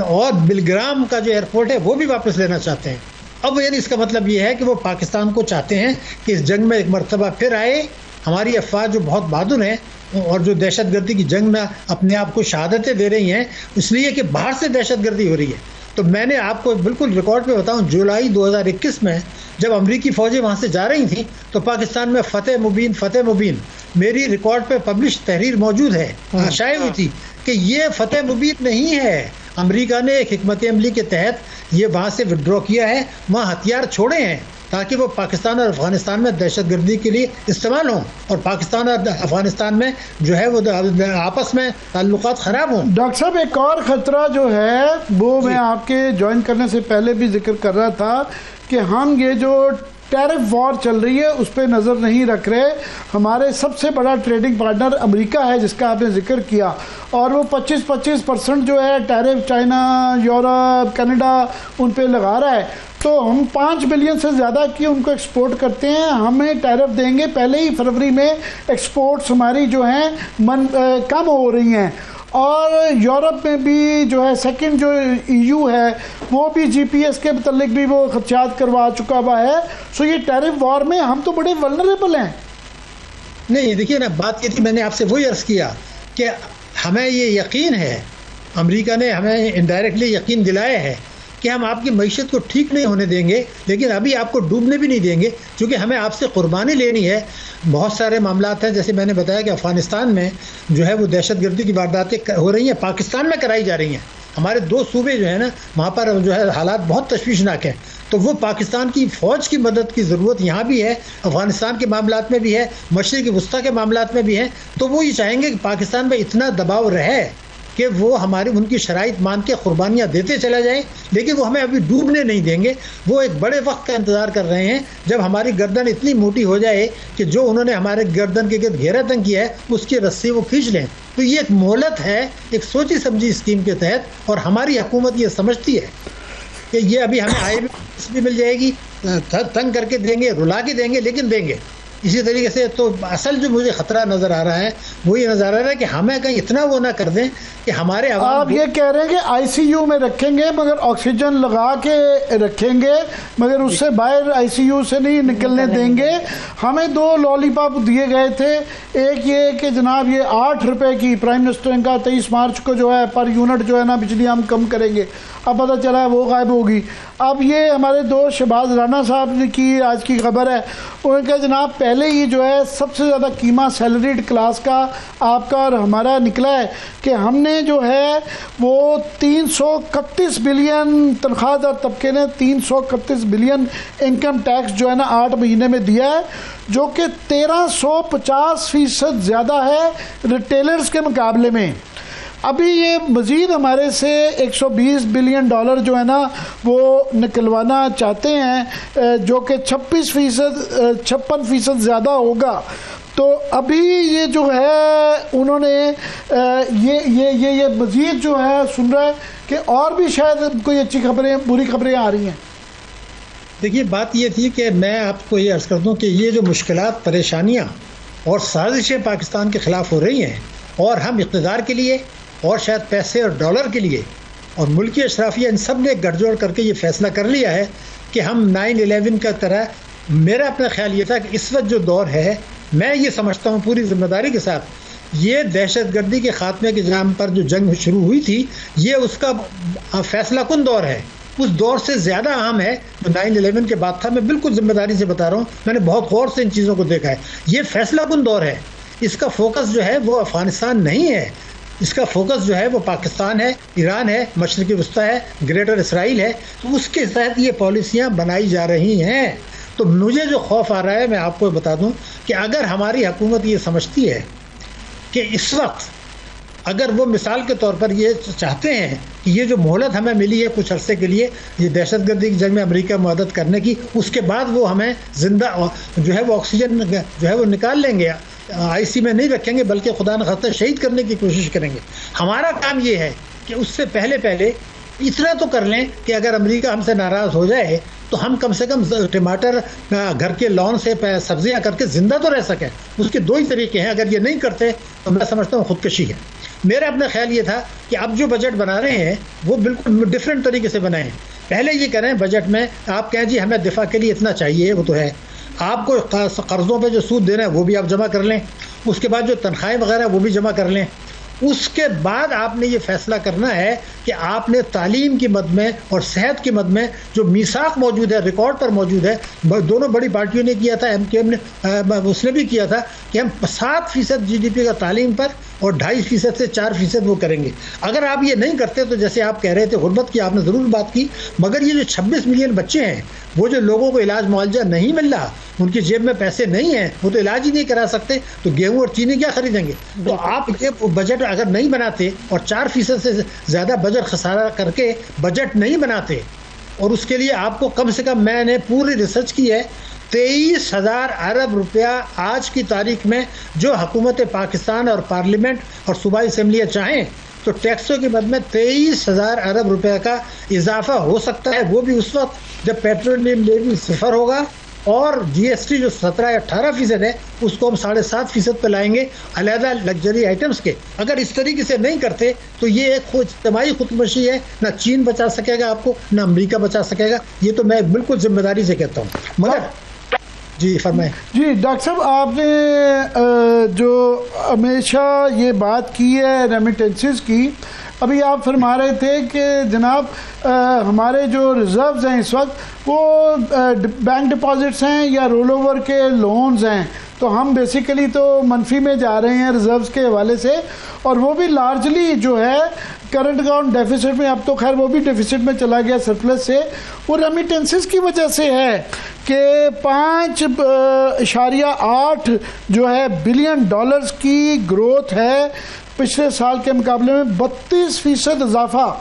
Speaker 4: اور بلگرام کا جو ایئرپورٹ ہے وہ بھی واپس لینا چاہتے ہیں۔ اب یعنی اس کا مطلب یہ ہے کہ وہ پاکستان کو چاہتے ہیں کہ اس جنگ میں ایک مرتبہ پھر آئے، ہماری افواج جو بہت بہادر ہیں اور جو دہشت گردی کی جنگ میں اپنے آپ کو شہادتیں دے رہی ہیں، اس لیے کہ باہر سے دہشت گردی ہو رہی ہے۔ تو میں نے آپ کو بالکل ریکارڈ پہ بتاؤں، جولائی 2021 میں جب امریکی فوجیں وہاں سے جا رہی تھیں تو پاکستان میں فتح مبین میری ریکارڈ پہ پبلش تحریر موجود ہے، شائع ہوئی تھی کہ یہ فتح مبین نہیں ہے، امریکہ نے ایک حکمت عملی کے تحت یہ وہاں سے وڈرا کیا ہے، وہاں ہتھیار چھوڑے ہیں تاکہ وہ پاکستان اور افغانستان میں دہشت گردی کے لیے استعمال ہوں، اور پاکستان اور افغانستان میں جو ہے وہ آپس میں تعلقات خراب ہوں۔
Speaker 1: ڈاکٹر صاحب ایک اور خطرہ جو ہے وہ میں آپ کے جوائن کرنے سے پہلے بھی ذکر کر رہا تھا کہ ہم یہ جو ٹیرف وار چل رہی ہے اس پہ نظر نہیں رکھ رہے، ہمارے سب سے بڑا ٹریڈنگ پارٹنر امریکہ ہے جس کا آپ نے ذکر کیا، اور وہ 25% جو ہے ٹیرف چائنا، یورپ، کینیڈا ان پہ لگا رہا ہے، تو ہم 5 بلین سے زیادہ کی ان کو ایکسپورٹ کرتے ہیں، ہمیں ٹیرف دیں گے، پہلے ہی فروری میں ایکسپورٹس ہماری جو ہیں کم ہو رہی ہیں، اور یورپ میں بھی جو ہے سیکنڈ جو EU ہے وہ بھی GPS کے متعلق بھی وہ خدشات کروا چکا ہوا ہے، سو یہ ٹیرف وار میں ہم تو بڑے ولنریبل ہیں۔
Speaker 4: نہیں دیکھیے نا، بات یہ تھی، میں نے آپ سے وہی عرض کیا کہ ہمیں یہ یقین ہے، امریکہ نے ہمیں انڈائریکٹلی یقین دلایا ہے کہ ہم آپ کی معیشت کو ٹھیک نہیں ہونے دیں گے، لیکن ابھی آپ کو ڈوبنے بھی نہیں دیں گے، کیونکہ ہمیں آپ سے قربانی لینی ہے۔ بہت سارے معاملات ہیں، جیسے میں نے بتایا کہ افغانستان میں جو ہے وہ دہشت گردی کی وارداتیں ہو رہی ہیں، پاکستان میں کرائی جا رہی ہیں، ہمارے 2 صوبے جو ہیں نا وہاں پر جو ہے حالات بہت تشویشناک ہیں، تو وہ پاکستان کی فوج کی مدد کی ضرورت یہاں بھی ہے، افغانستان کے معاملات میں بھی ہے، مشرق وسطیٰ کے معاملات میں بھی ہے، تو وہ یہ چاہیں گے کہ پاکستان میں اتنا دباؤ رہے کہ وہ ہماری ان کی شرائط مان کے قربانیاں دیتے چلا جائیں، لیکن وہ ہمیں ابھی ڈوبنے نہیں دیں گے۔ وہ ایک بڑے وقت کا انتظار کر رہے ہیں جب ہماری گردن اتنی موٹی ہو جائے کہ جو انہوں نے ہمارے گردن کے گرد گھیرا تنگ کیا ہے اس کی رسی وہ کھینچ لیں۔ تو یہ ایک مہلت ہے، ایک سوچی سمجھی اسکیم کے تحت، اور ہماری حکومت یہ سمجھتی ہے کہ یہ ابھی ہمیں آئے بھی مل جائے گی، تنگ کر کے دیں گے، رلا کے دیں گے، لیکن دیں گے۔ اسی طریقے سے تو اصل جو مجھے خطرہ نظر آ رہا ہے وہ یہ نظر آ رہا ہے کہ ہمیں کہیں اتنا وہ نہ کر دیں کہ ہمارے
Speaker 1: آپ یہ کہہ رہے ہیں کہ ICU میں رکھیں گے مگر آکسیجن لگا کے رکھیں گے، مگر اس سے باہر ICU سے نہیں نکلنے دیں گے۔ ہمیں 2 لالی پاپ دیے گئے تھے، ایک یہ کہ جناب یہ 8 روپے کی پرائم منسٹر کا 23 مارچ کو جو ہے پر یونٹ جو ہے نا بجلی ہم کم کریں گے، اب پتہ چلا ہے وہ غائب ہوگی۔ اب یہ ہمارے دوست شہباز رانا صاحب کی آج کی خبر ہے، ان کا جناب پہلے ہی جو ہے سب سے زیادہ قیمہ سیلریڈ کلاس کا آپ کا اور ہمارا نکلا ہے کہ ہم نے جو ہے وہ 331 بلین تنخواہ دار طبقے نے 331 بلین انکم ٹیکس جو ہے نا 8 مہینے میں دیا ہے، جو کہ 1350% زیادہ ہے ریٹیلرز کے مقابلے میں۔ ابھی یہ مزید ہمارے سے 120 بلین ڈالر جو ہے نا وہ نکلوانا چاہتے ہیں، جو کہ 56% زیادہ ہوگا۔ تو ابھی یہ جو ہے انہوں نے یہ مزید جو ہے سن رہا ہے کہ اور بھی شاید کوئی اچھی خبریں بری خبریں آ رہی ہیں۔
Speaker 4: دیکھیے بات یہ تھی کہ میں آپ کو یہ عرض کر دوں کہ یہ جو مشکلات، پریشانیاں اور سازشیں پاکستان کے خلاف ہو رہی ہیں، اور ہم اقتدار کے لیے اور شاید پیسے اور ڈالر کے لیے اور ملکی اشرافیہ ان سب نے گٹھ جوڑ کر کے یہ فیصلہ کر لیا ہے کہ ہم 9/11 کا طرح، میرا اپنا خیال یہ تھا کہ اس وقت جو دور ہے، میں یہ سمجھتا ہوں پوری ذمہ داری کے ساتھ، یہ دہشت گردی کے خاتمے کے نام پر جو جنگ شروع ہوئی تھی، یہ اس کا فیصلہ کن دور ہے، اس دور سے زیادہ اہم ہے جو 9/11 کے بعد تھا۔ میں بالکل ذمہ داری سے بتا رہا ہوں، میں نے بہت غور سے ان چیزوں کو دیکھا ہے۔ یہ فیصلہ کن دور ہے، اس کا فوکس جو ہے وہ افغانستان نہیں ہے، اس کا فوکس جو ہے وہ پاکستان ہے، ایران ہے، مشرقی وسطیٰ ہے، گریٹر اسرائیل ہے۔ تو اس کے تحت یہ پالیسیاں بنائی جا رہی ہیں۔ تو مجھے جو خوف آ رہا ہے میں آپ کو بتا دوں کہ اگر ہماری حکومت یہ سمجھتی ہے کہ اس وقت اگر وہ مثال کے طور پر یہ چاہتے ہیں کہ یہ جو مہلت ہمیں ملی ہے کچھ عرصے کے لیے یہ دہشت گردی کی جنگ میں امریکہ مدد کرنے کی، اس کے بعد وہ ہمیں زندہ جو ہے وہ آکسیجن جو ہے وہ نکال لیں گے، آئی سی میں نہیں رکھیں گے بلکہ خدا نخواستہ شہید کرنے کی کوشش کریں گے. ہمارا کام یہ ہے کہ اس سے پہلے اتنا تو کر لیں کہ اگر امریکہ ہم سے ناراض ہو جائے تو ہم کم سے کم ٹماٹر گھر کے لون سے سبزیاں کر کے زندہ تو رہ سکیں. اس کے 2 ہی طریقے ہیں، اگر یہ نہیں کرتے تو میں سمجھتا ہوں خودکشی ہے. میرا اپنا خیال یہ تھا کہ اب جو بجٹ بنا رہے ہیں وہ بالکل ڈفرینٹ طریقے سے بنائیں. پہلے یہ کریں بجٹ میں آپ کہیں جی ہمیں دفاع کے لیے اتنا چاہیے، وہ تو ہے. آپ کو قرضوں پہ جو سود دینا ہے وہ بھی آپ جمع کر لیں، اس کے بعد جو تنخواہیں وغیرہ وہ بھی جمع کر لیں. اس کے بعد آپ نے یہ فیصلہ کرنا ہے کہ آپ نے تعلیم کی مد میں اور صحت کی مد میں جو میثاق موجود ہے، ریکارڈ پر موجود ہے، دونوں بڑی پارٹیوں نے کیا تھا، ایم کیو ایم نے اس نے بھی کیا تھا کہ ہم 7% جی ڈی پی کا تعلیم پر اور 2.5% سے 4% وہ کریں گے. اگر آپ یہ نہیں کرتے تو جیسے آپ کہہ رہے تھے غربت کی آپ نے ضرور بات کی، مگر یہ جو 26 ملین بچے ہیں وہ جو لوگوں کو علاج معالجہ نہیں مل رہا، ان کی جیب میں پیسے نہیں ہیں، وہ تو علاج ہی نہیں کرا سکتے، تو گیہوں اور چینی کیا خریدیں گے؟ تو آپ یہ بجٹ اگر نہیں بناتے اور 4% سے زیادہ بجٹ خسارہ کر کے بجٹ نہیں بناتے، اور اس کے لیے آپ کو کم سے کم میں نے پوری ریسرچ کی ہے 23,000 ارب روپیہ آج کی تاریخ میں جو حکومت پاکستان اور پارلیمنٹ اور صوبائی اسمبلیاں چاہیں تو ٹیکسوں کی مد میں 23,000 ارب روپے کا اضافہ ہو سکتا ہے. وہ بھی اس وقت جب پیٹرولیم لیوی 0 ہوگا اور جی ایس ٹی جو 17 یا 18% ہے اس کو ہم 7.5% پہ لائیں گے علیحدہ لگژری آئٹمس کے. اگر اس طریقے سے نہیں کرتے تو یہ ایک اجتماعی خودکشی ہے، نہ چین بچا سکے گا آپ کو، نہ امریکہ بچا سکے گا. یہ تو میں بالکل ذمہ داری سے کہتا ہوں. مگر جی فرمائیں.
Speaker 1: جی ڈاکٹر صاحب، آپ نے جو ہمیشہ یہ بات کی ہے ریمیٹنسز کی، ابھی آپ فرما رہے تھے کہ جناب ہمارے جو ریزروز ہیں اس وقت وہ بینک ڈپازٹس ہیں یا رول اوور کے لونز ہیں، تو ہم بیسیکلی تو منفی میں جا رہے ہیں ریزروز کے حوالے سے، اور وہ بھی لارجلی جو ہے کرنٹ اکاؤنٹ ڈیفیسٹ میں، اب تو خیر وہ بھی ڈیفیسٹ میں چلا گیا سرپلس سے. وہ ریمیٹنسز کی وجہ سے ہے کہ 5.8 جو ہے بلین ڈالرز کی گروتھ ہے پچھلے سال کے مقابلے میں، 32% اضافہ.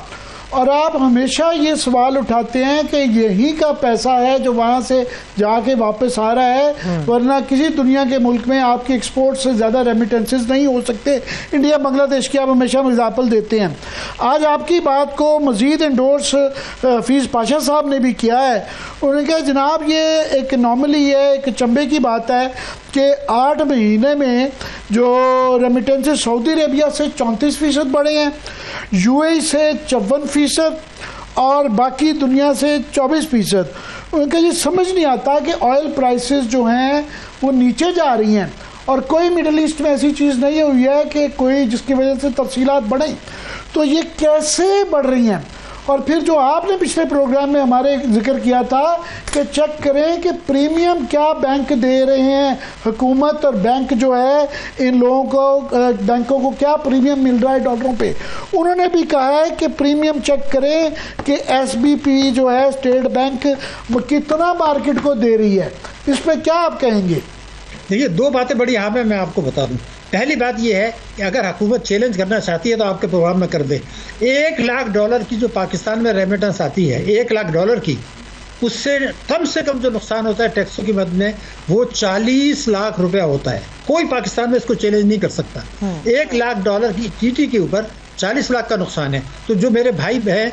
Speaker 1: اور آپ ہمیشہ یہ سوال اٹھاتے ہیں کہ یہی کا پیسہ ہے جو وہاں سے جا کے واپس آ رہا ہے، ورنہ کسی دنیا کے ملک میں آپ کی ایکسپورٹ سے زیادہ ریمیٹنسز نہیں ہو سکتے. انڈیا بنگلہ دیش کی آپ ہمیشہ ایگزامپل دیتے ہیں. آج آپ کی بات کو مزید انڈورس حفیظ پاشا صاحب نے بھی کیا ہے. انہوں نے کہا جناب یہ ایک نارملی ہے، ایک چمبے کی بات ہے کہ 8 مہینے میں جو ریمیٹنسز سعودی عربیہ سے 34% بڑھے ہیں، یو اے ای سے 54% اور باقی دنیا سے 24%. ان کا یہ سمجھ نہیں آتا کہ آئل پرائسز جو ہیں وہ نیچے جا رہی ہیں اور کوئی مڈل ایسٹ میں ایسی چیز نہیں ہوئی ہے کہ کوئی جس کی وجہ سے تفصیلات بڑھیں، تو یہ کیسے بڑھ رہی ہیں؟ اور پھر جو آپ نے پچھلے پروگرام میں ہمارے ذکر کیا تھا کہ چیک کریں کہ پریمیم کیا بینک دے رہے ہیں، حکومت اور بینک جو ہے ان لوگوں کو، بینکوں کو کیا پریمیم مل رہا ہے ڈالروں پہ. انہوں نے بھی کہا ہے کہ پریمیم چیک کریں کہ ایس بی پی جو ہے اسٹیٹ بینک وہ کتنا مارکیٹ کو دے رہی ہے. اس پہ کیا آپ کہیں گے؟
Speaker 4: دیکھیے 2 باتیں بڑی اہم ہیں، میں آپ کو بتا دوں. پہلی بات یہ ہے کہ اگر حکومت چیلنج کرنا چاہتی ہے تو آپ کے پروگرام میں کر دے. $1,00,000 کی جو پاکستان میں ریمیٹنس آتی ہے $1,00,000 کی، اس سے کم جو نقصان ہوتا ہے ٹیکسوں کی مد میں وہ 40 لاکھ روپیہ ہوتا ہے. کوئی پاکستان میں اس کو چیلنج نہیں کر سکتا. $1,00,000 کی ٹی ٹی کے اوپر 40 لاکھ کا نقصان ہے. تو جو میرے بھائی بہن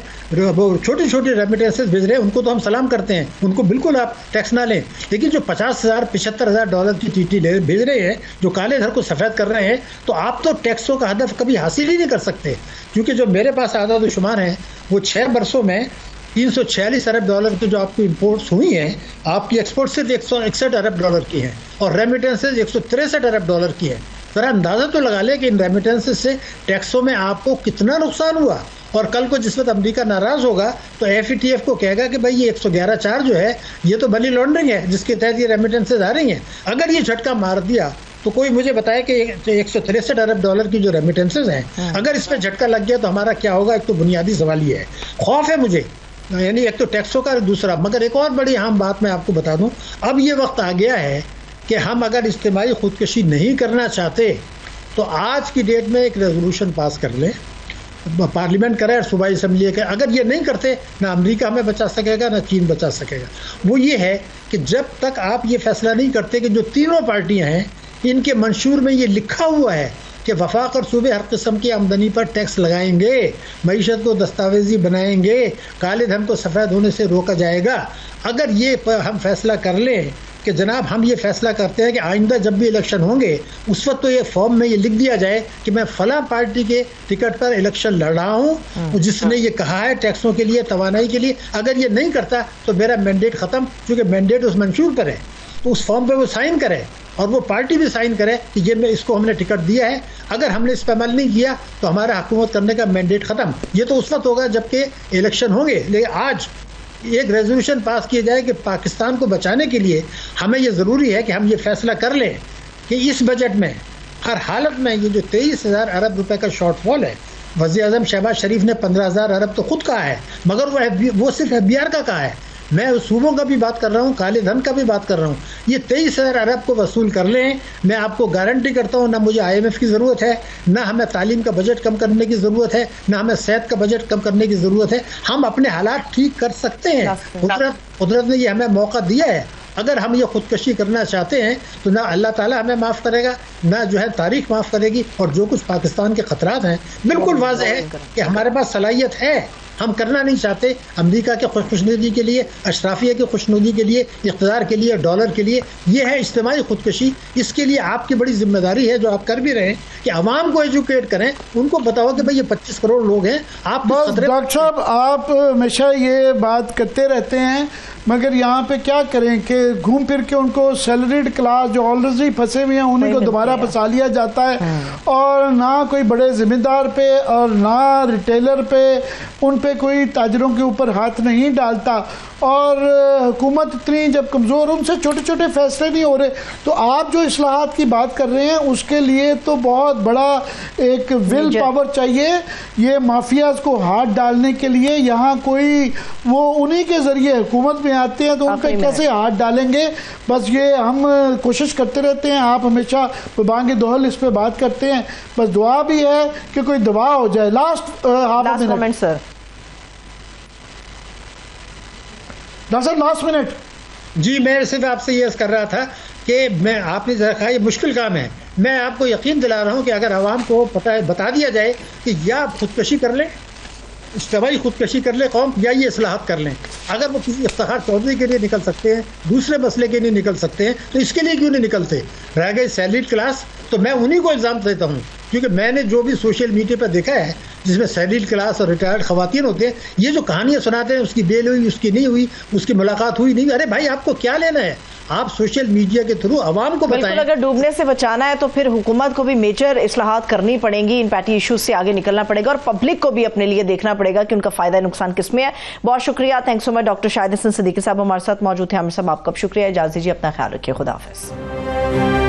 Speaker 4: وہ چھوٹی چھوٹی ریمیٹنسز بھیج رہے ہیں ان کو تو ہم سلام کرتے ہیں، ان کو بالکل آپ ٹیکس نہ لیں. لیکن جو $50,000-75,000 کی ٹی ٹی بھیج رہے ہیں، جو کالے دھر کو سفید کر رہے ہیں، تو آپ تو ٹیکسوں کا ہدف کبھی حاصل ہی نہیں کر سکتے. کیونکہ جو میرے پاس اعداد و شمار ہیں وہ 6 برسوں میں $346 ارب کی جو آپ کی امپورٹس ہوئی ہیں، آپ کی ایکسپورٹ صرف $161 ارب کی ہیں اور ریمیٹنسز $163 ارب کی ہیں. ذرا اندازہ تو لگا لیں کہ ان ریمیٹنسز سے ٹیکسوں میں آپ کو کتنا نقصان ہوا. اور کل کو جس وقت امریکہ ناراض ہوگا تو ایف ای ٹی ایف کو کہے گا کہ بھائی یہ 111(4) جو ہے یہ تو منی لانڈرنگ ہے جس کے تحت یہ ریمیٹنسز آ رہی ہیں. اگر یہ جھٹکا مار دیا تو کوئی مجھے بتائے کہ $163 ارب کی جو ریمیٹنسز ہیں، اگر اس پہ جھٹکا لگ گیا تو ہمارا کیا ہوگا؟ ایک تو بنیادی سوال یہ ہے، خوف ہے مجھے یعنی ایک تو ٹیکسوں کا، دوسرا مگر ایک اور بڑی اہم بات میں آپ کو بتا دوں، اب یہ وقت آ گیا ہے کہ ہم اگر اجتماعی خودکشی نہیں کرنا چاہتے تو آج کی ڈیٹ میں ایک ریزولوشن پاس کر لیں، پارلیمنٹ کرے اور صوبائی اسمبلی کے. اگر یہ نہیں کرتے نہ امریکہ ہمیں بچا سکے گا نہ چین بچا سکے گا. وہ یہ ہے کہ جب تک آپ یہ فیصلہ نہیں کرتے کہ جو تینوں پارٹیاں ہیں ان کے منشور میں یہ لکھا ہوا ہے کہ وفاق اور صوبے ہر قسم کی آمدنی پر ٹیکس لگائیں گے، معیشت کو دستاویزی بنائیں گے، کالے دھن کو سفید ہونے سے روکا جائے گا. اگر یہ ہم فیصلہ کر لیں کہ جناب ہم یہ فیصلہ کرتے ہیں کہ آئندہ جب بھی الیکشن ہوں گے اس وقت تو یہ فارم میں یہ لکھ دیا جائے کہ میں فلاں پارٹی کے ٹکٹ پر الیکشن لڑ رہا ہوں جس نے یہ کہا ہے ٹیکسوں کے لیے، توانائی کے لیے. اگر یہ نہیں کرتا تو میرا مینڈیٹ ختم، کیونکہ مینڈیٹ اس منشور پر ہے، تو اس فارم پہ وہ سائن کرے اور وہ پارٹی بھی سائن کرے کہ یہ میں اس کو ہم نے ٹکٹ دیا ہے. اگر ہم نے اس پہ عمل نہیں کیا تو ہمارا حکومت کرنے کا مینڈیٹ ختم. یہ تو اس وقت ہوگا جب کہ الیکشن ہوں گے. لیکن آج ایک ریزولوشن پاس کیا جائے کہ پاکستان کو بچانے کے لیے ہمیں یہ ضروری ہے کہ ہم یہ فیصلہ کر لیں کہ اس بجٹ میں ہر حالت میں یہ جو 23,000 ارب روپے کا شارٹ فال ہے، وزیر اعظم شہباز شریف نے 15,000 ارب تو خود کہا ہے مگر وہ صرف FBR کا کہا ہے. میں صوبوں کا بھی بات کر رہا ہوں، کالے دھن کا بھی بات کر رہا ہوں. یہ 23,000 ارب کو وصول کر لیں. میں آپ کو گارنٹی کرتا ہوں نہ مجھے IMF کی ضرورت ہے، نہ ہمیں تعلیم کا بجٹ کم کرنے کی ضرورت ہے، نہ ہمیں صحت کا بجٹ کم کرنے کی ضرورت ہے. ہم اپنے حالات ٹھیک کر سکتے ہیں. قدرت نے یہ ہمیں موقع دیا ہے. اگر ہم یہ خودکشی کرنا چاہتے ہیں تو نہ اللہ تعالیٰ ہمیں معاف کرے گا، نہ جو ہے تاریخ معاف کرے گی. اور جو کچھ پاکستان کے خطرات ہیں بالکل واضح ہے کہ ہمارے پاس صلاحیت ہے. ہم کرنا نہیں چاہتے. امریکہ کے خوشنودی کے لیے، اشرافیہ کی خوشنودی کے لیے، اقتدار کے لیے، ڈالر کے لیے، یہ ہے اجتماعی خودکشی. اس کے لیے آپ کی بڑی ذمہ داری ہے جو آپ کر بھی رہے ہیں کہ عوام کو ایجوکیٹ کریں، ان کو بتاؤ کہ بھئی یہ 25 کروڑ لوگ ہیں. آپ
Speaker 1: ڈاکٹر صاحب آپ ہمیشہ یہ بات کرتے رہتے ہیں مگر یہاں پہ کیا کریں کہ گھوم پھر کے ان کو سیلریڈ کلاس جو آلریڈی پھنسے ہوئے ہیں انہیں کو دوبارہ پھنسا لیا جاتا ہے، اور نہ کوئی بڑے ذمہ دار پہ اور نہ ریٹیلر پہ، ان پہ کوئی تاجروں کے اوپر ہاتھ نہیں ڈالتا. اور حکومت اتنی جب کمزور، ان سے چھوٹے چھوٹے فیصلے نہیں ہو رہے. تو آپ جو اصلاحات کی بات کر رہے ہیں اس کے لیے تو بہت بڑا ایک ول پاور چاہیے یہ مافیاز کو ہاتھ ڈالنے کے لیے. یہاں کوئی وہ انہی کے ذریعے حکومت میں آتے ہیں تو ان پہ کیسے ہاتھ ڈالیں گے؟ بس یہ ہم کوشش کرتے رہتے ہیں. آپ ہمیشہ بانگ دہل اس پہ بات کرتے ہیں، بس دعا بھی ہے کہ کوئی دعا ہو جائے. Last
Speaker 3: comment sir.
Speaker 1: Doctor last minute.
Speaker 4: جی میں صرف آپ سے یہ کر رہا تھا کہ میں آپ نے کہا یہ مشکل کام ہے. میں آپ کو یقین دلا رہا ہوں کہ اگر عوام کو بتا دیا جائے کہ یا آپ خودکشی کر لیں، اجتماعی خودکشی کر لیں قوم، یا یہ اصلاحات کر لیں. اگر وہ کسی افتخار چودھری کے لیے نکل سکتے ہیں، دوسرے مسئلے کے لیے نکل سکتے ہیں، تو اس کے لیے کیوں نہیں نکلتے؟ رہ گئی سیلریڈ کلاس، تو میں انہی کو الزام دیتا ہوں کیونکہ میں نے جو بھی سوشل میڈیا پہ دیکھا ہے جس میں سیلریڈ کلاس اور ریٹائرڈ خواتین ہوتے ہیں، یہ جو کہانیاں سناتے ہیں اس کی بیل ہوئی، اس کی نہیں ہوئی، اس کی ملاقات ہوئی نہیں. ارے بھائی آپ کو کیا لینا ہے؟ آپ سوشل میڈیا کے تھرو عوام کو بتائیں.
Speaker 3: اگر ڈوبنے سے بچانا ہے تو پھر حکومت کو بھی میجر اصلاحات کرنی پڑیں گی، ان پیٹی ایشوز سے آگے نکلنا پڑے گا، اور پبلک کو بھی اپنے لیے دیکھنا پڑے گا کہ ان کا فائدہ نقصان کس میں ہے. بہت شکریہ، تھینکس سو مچ. ڈاکٹر شاہد حسن صدیقی صاحب ہمارے ساتھ موجود ہیں. عامر صاحب آپ کا شکریہ. اجازت دیجیے، اپنا خیال رکھیے. خدا حافظ.